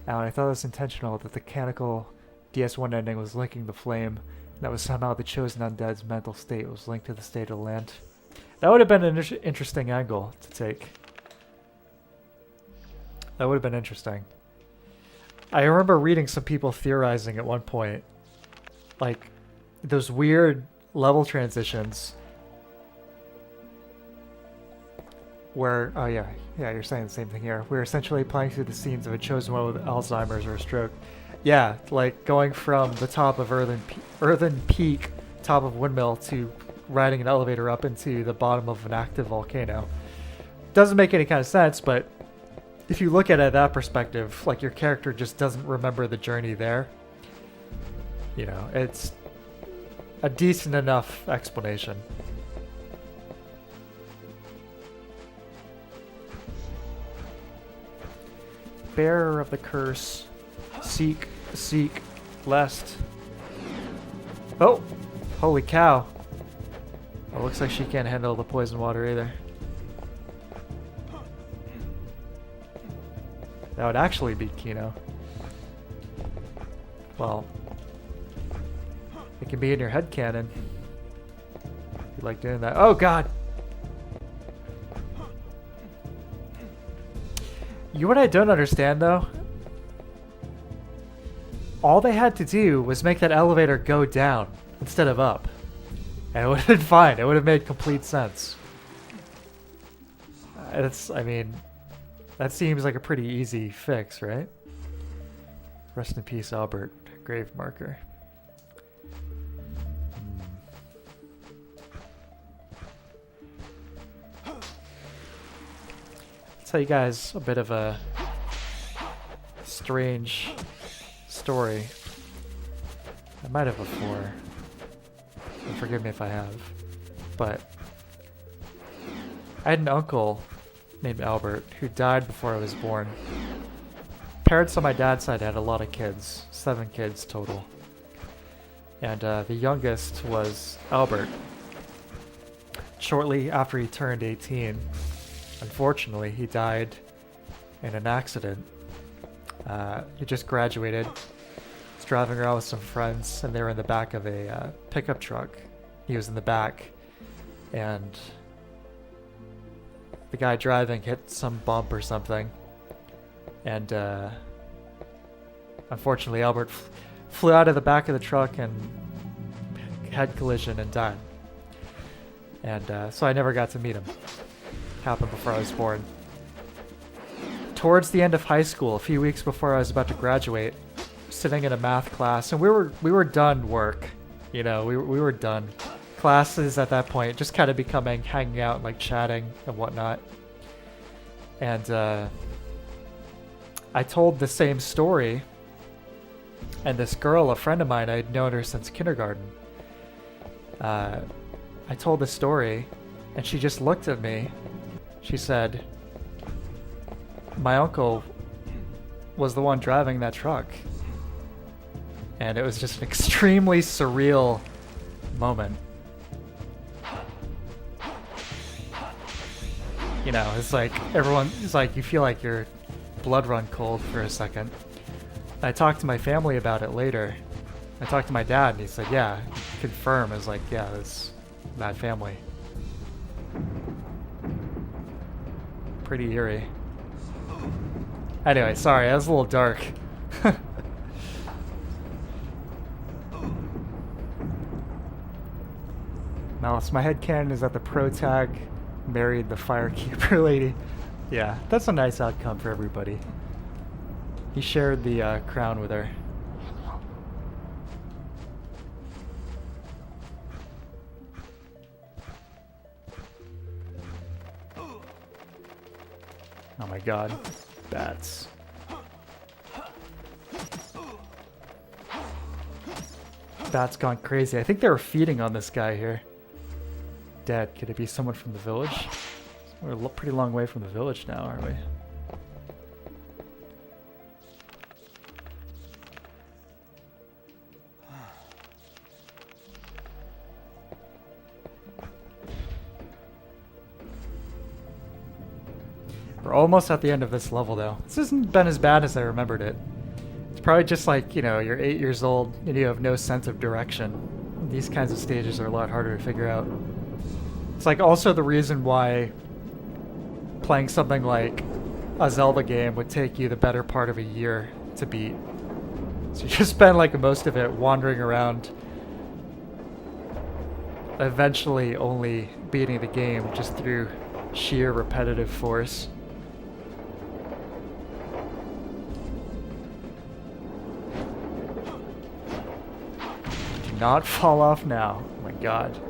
Alan, I thought it was intentional that the canonical DS1 ending was linking the flame. That was somehow the chosen undead's mental state was linked to the state of the land. That would have been an interesting angle to take. That would have been interesting. I remember reading some people theorizing at one point, like, those weird level transitions where, oh yeah, you're saying the same thing here. We're essentially playing through the scenes of a chosen one with Alzheimer's or a stroke. Yeah, like going from the top of Earthen Peak, top of Windmill, to riding an elevator up into the bottom of an active volcano. Doesn't make any kind of sense, but if you look at it that perspective, like your character just doesn't remember the journey there. You know, it's a decent enough explanation. Bearer of the curse, seek, lest. Oh, holy cow. Well, looks like she can't handle the poison water either. That would actually beat Kino. Well, it can be in your head canon. You like doing that. Oh god! You know what I don't understand though? All they had to do was make that elevator go down instead of up. And it would have been fine. It would have made complete sense. I mean, that seems like a pretty easy fix, right? Rest in peace, Albert. Grave marker. I'll tell you guys a bit of a strange story. I might have before. And forgive me if I have. But I had an uncle named Albert who died before I was born. Parents on my dad's side had a lot of kids, 7 kids total. And the youngest was Albert. Shortly after he turned 18, unfortunately, he died in an accident. He just graduated. Was driving around with some friends, and they were in the back of a pickup truck. He was in the back, and the guy driving hit some bump or something. And unfortunately, Albert flew out of the back of the truck and had collision and died. And so I never got to meet him. Happened before I was born. Towards the end of high school, a few weeks before I was about to graduate, sitting in a math class, and we were done work. You know, we were done. Classes at that point just kind of becoming hanging out and like chatting and whatnot. And I told the same story, and this girl, a friend of mine, I'd known her since kindergarten. I told the story, and she just looked at me. She said, "My uncle was the one driving that truck." And it was just an extremely surreal moment. You know, it's like everyone, it's like you feel like your blood run cold for a second. I talked to my family about it later. I talked to my dad and he said, yeah, confirm. I was like, yeah, it's that family. Pretty eerie. Anyway, sorry, that was a little dark. Malice, my headcanon is that the protag married the firekeeper lady. Yeah, that's a nice outcome for everybody. He shared the crown with her. Oh my god. Bats. Bats gone crazy. I think they were feeding on this guy here. Dead. Could it be someone from the village? We're a pretty long way from the village now, aren't we? We're almost at the end of this level, though. This hasn't been as bad as I remembered it. It's probably just like, you know, you're 8 years old and you have no sense of direction. These kinds of stages are a lot harder to figure out. It's like also the reason why playing something like a Zelda game would take you the better part of a year to beat. So you just spend like most of it wandering around, eventually only beating the game just through sheer repetitive force. Do not fall off now. Oh my god.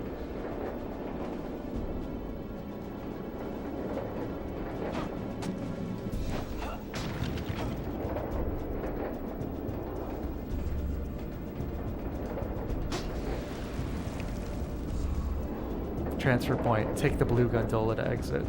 Transfer point. Take the blue gondola to exit.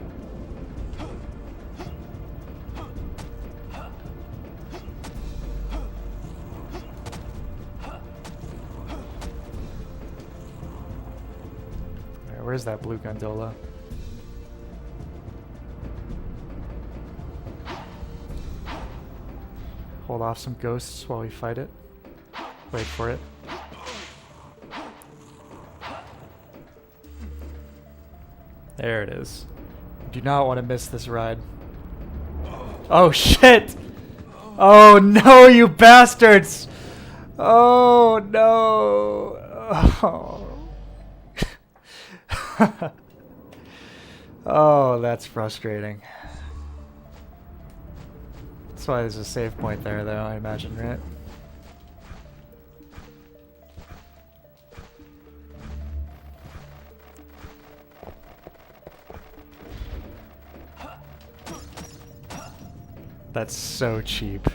Alright, where's that blue gondola? Hold off some ghosts while we fight it. Wait for it. There it is. Do not want to miss this ride. Oh shit! Oh no, you bastards! Oh no! Oh, oh that's frustrating. That's why there's a save point there, though, I imagine, right? That's so cheap.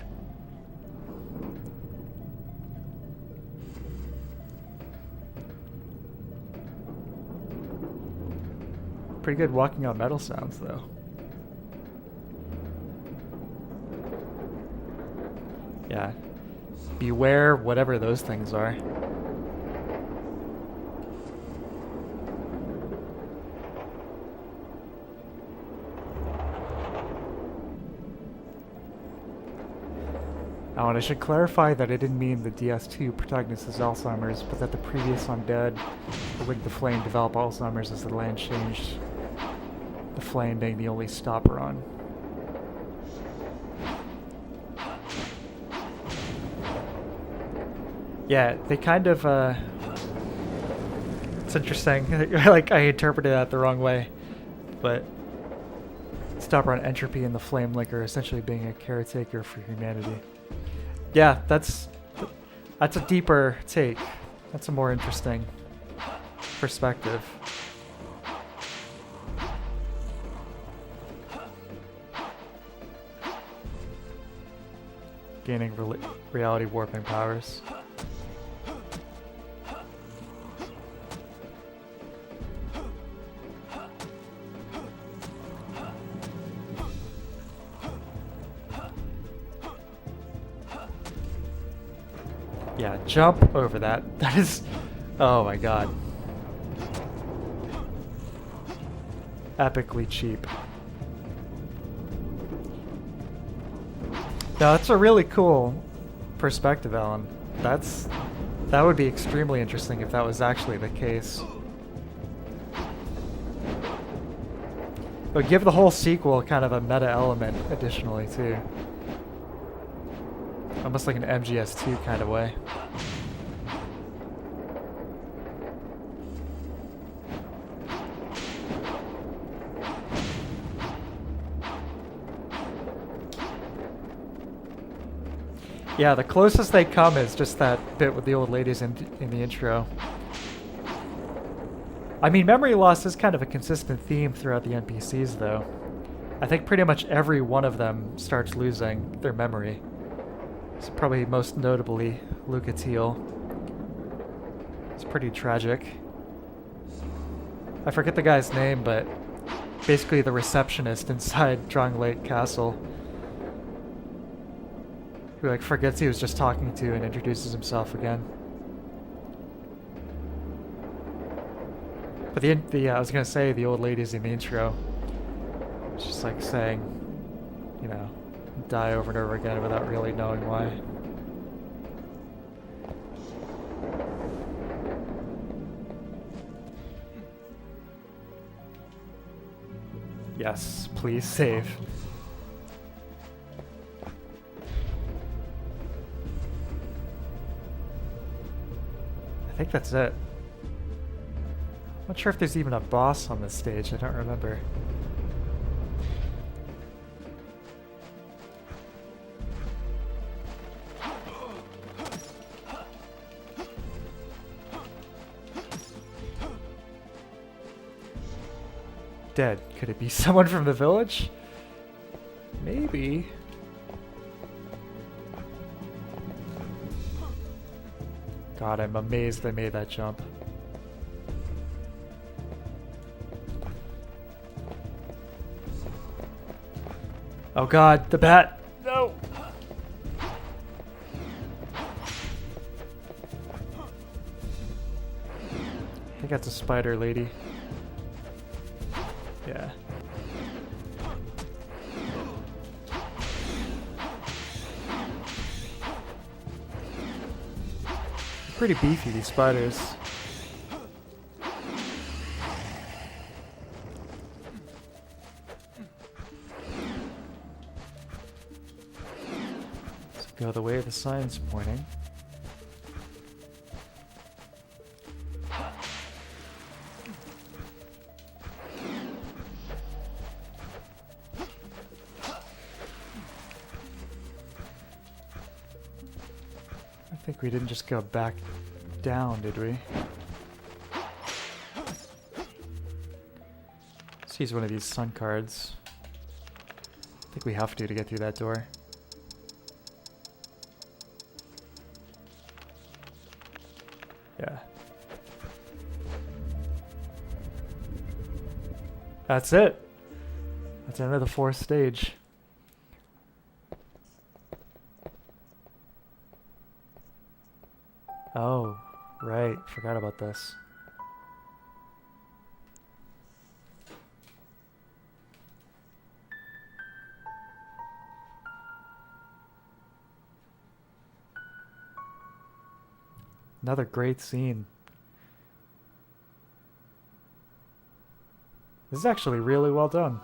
Pretty good walking on metal sounds, though. Yeah. Beware whatever those things are. Oh, and I should clarify that I didn't mean the DS2 protagonist is Alzheimer's, but that the previous undead, the Wig the Flame, develop Alzheimer's as the land changed. The flame being the only stopper on. Yeah, they kind of, it's interesting. Like, I interpreted that the wrong way. But stopper on entropy and the flame linker essentially being a caretaker for humanity. Yeah, that's a deeper take. That's a more interesting perspective. Gaining reality warping powers. Yeah, jump over that. That is... Oh my god. Epically cheap. No, that's a really cool perspective, Alan. That would be extremely interesting if that was actually the case. But give the whole sequel kind of a meta element additionally too. Almost like an MGS2 kind of way. Yeah, the closest they come is just that bit with the old ladies in the intro. I mean, memory loss is kind of a consistent theme throughout the NPCs, though. I think pretty much every one of them starts losing their memory. It's probably most notably Luca Teal. It's pretty tragic. I forget the guy's name, but basically the receptionist inside Drawing Lake Castle, who like forgets he was just talking to and introduces himself again. But I was gonna say the old ladies in the intro, it's just like saying, you know, die over and over again without really knowing why. Yes, please save. I think that's it. I'm not sure if there's even a boss on this stage, I don't remember. Dead. Could it be someone from the village? Maybe. God, I'm amazed they made that jump. Oh God, the bat! No! I think that's a spider lady. Yeah. Pretty beefy, these spiders. Let's go the way the sign's pointing. I think we didn't just go back down, did we? Let's use one of these sun cards. I think we have to get through that door. Yeah. That's it. That's the end of the fourth stage. Oh, right. Forgot about this. Another great scene. This is actually really well done.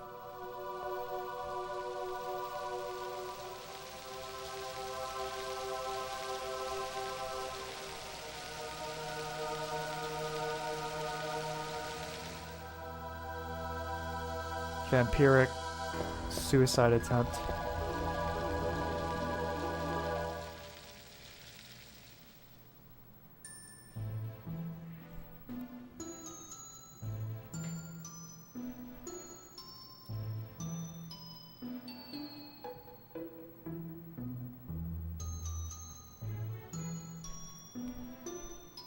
Vampiric suicide attempt.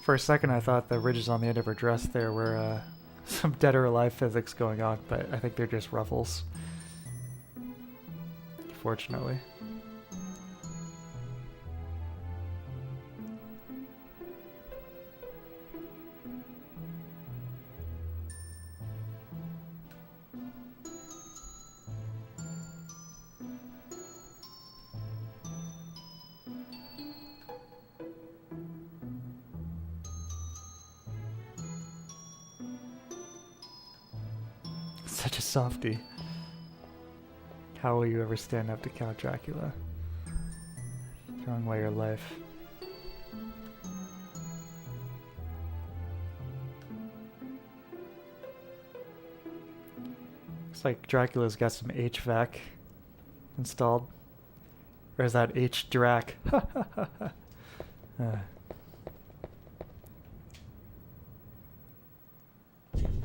For a second I thought the ridges on the end of her dress there were some dead or alive physics going on, but I think they're just ruffles. Fortunately. Such a softie. How will you ever stand up to Count Dracula? Throwing away your life. Looks like Dracula's got some HVAC installed. Or is that H-Drac?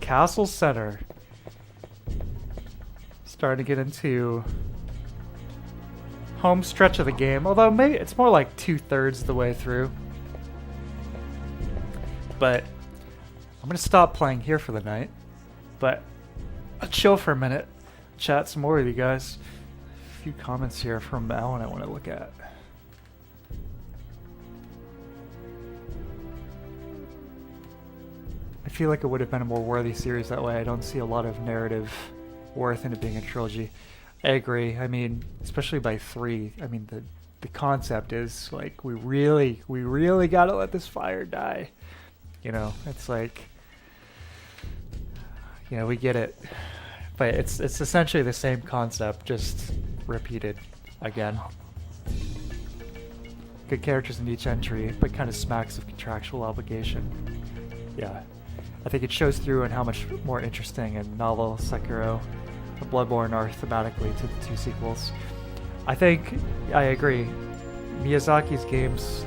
Castle Center. Starting to get into home stretch of the game, although maybe it's more like 2/3 the way through. But I'm gonna stop playing here for the night. But I'll chill for a minute, chat some more with you guys. A few comments here from Alan I want to look at. I feel like it would have been a more worthy series that way. I don't see a lot of narrative worth in it being a trilogy. I agree. I mean, especially by 3. I mean, the concept is like we really gotta let this fire die. You know, it's like, you know, we get it, but it's essentially the same concept, just repeated again. Good characters in each entry, but kind of smacks of contractual obligation. Yeah. I think it shows through in how much more interesting and novel Sekiro and Bloodborne are thematically to the 2 sequels. I think I agree. Miyazaki's games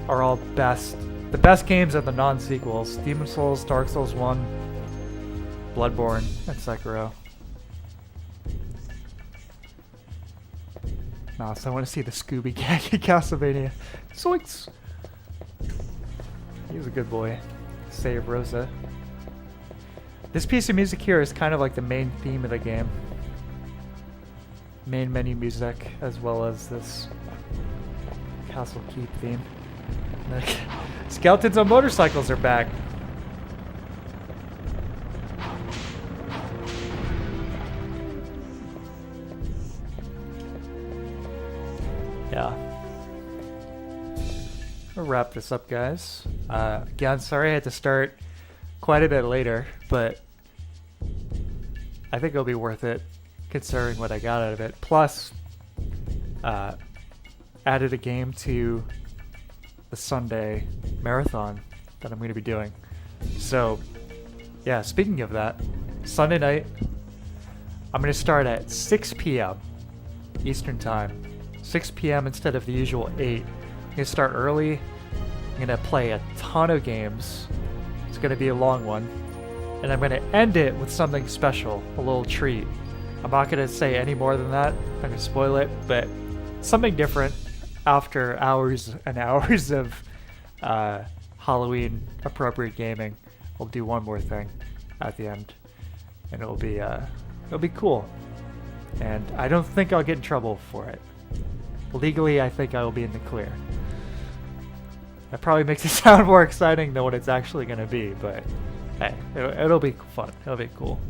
are all best. The best games are the non-sequels. Demon Souls, Dark Souls 1, Bloodborne, and Sekiro. So I want to see the Scooby Gang in Castlevania. Zoinks! He's a good boy. Save Rosa. This piece of music here is kind of like the main theme of the game. Main menu music, as well as this Castle Keep theme. Skeletons on motorcycles are back. Yeah. We'll wrap this up, guys. Again, sorry I had to start quite a bit later, but I think it'll be worth it considering what I got out of it. Plus, added a game to the Sunday marathon that I'm going to be doing. So, yeah, speaking of that, Sunday night, I'm going to start at 6 p.m. Eastern Time. 6 p.m. instead of the usual 8. I'm going to start early. I'm going to play a ton of games. It's going to be a long one. And I'm going to end it with something special, a little treat. I'm not going to say any more than that. I'm going to spoil it, but something different after hours and hours of Halloween appropriate gaming. We'll do one more thing at the end, and it'll be cool. And I don't think I'll get in trouble for it. Legally, I think I will be in the clear. That probably makes it sound more exciting than what it's actually going to be, but hey, it'll be fun. It'll be cool.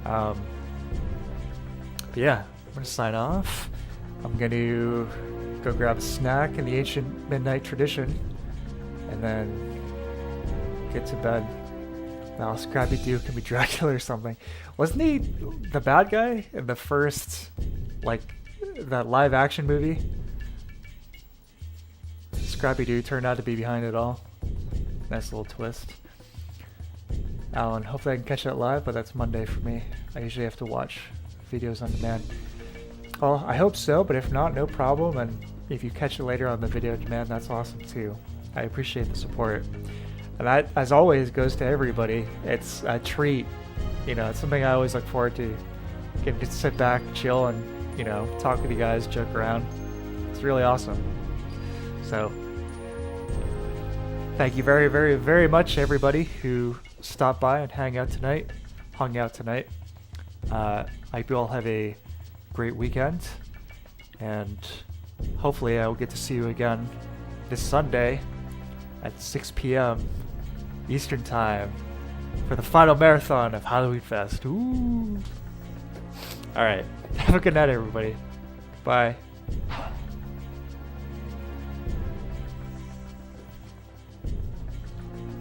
But yeah, I'm going to sign off. I'm going to go grab a snack in the ancient midnight tradition, and then get to bed. Now, Scrappy Doo can be Dracula or something. Wasn't he the bad guy in the first, like, that live action movie? Scrappy Doo turned out to be behind it all. Nice little twist. Alan, hopefully I can catch that live, but that's Monday for me. I usually have to watch videos on demand. Well, I hope so, but if not, no problem. And if you catch it later on the video on demand, that's awesome too. I appreciate the support. And that, as always, goes to everybody. It's a treat. You know, it's something I always look forward to. Getting to sit back, chill, and, you know, talk with you guys, joke around. It's really awesome. So, thank you very, very, very much, everybody who stopped by and hung out tonight. I hope you all have a great weekend, and hopefully I will get to see you again this Sunday at 6 p.m. Eastern Time for the final marathon of Halloween Fest. Ooh! Alright, have a good night, everybody. Bye.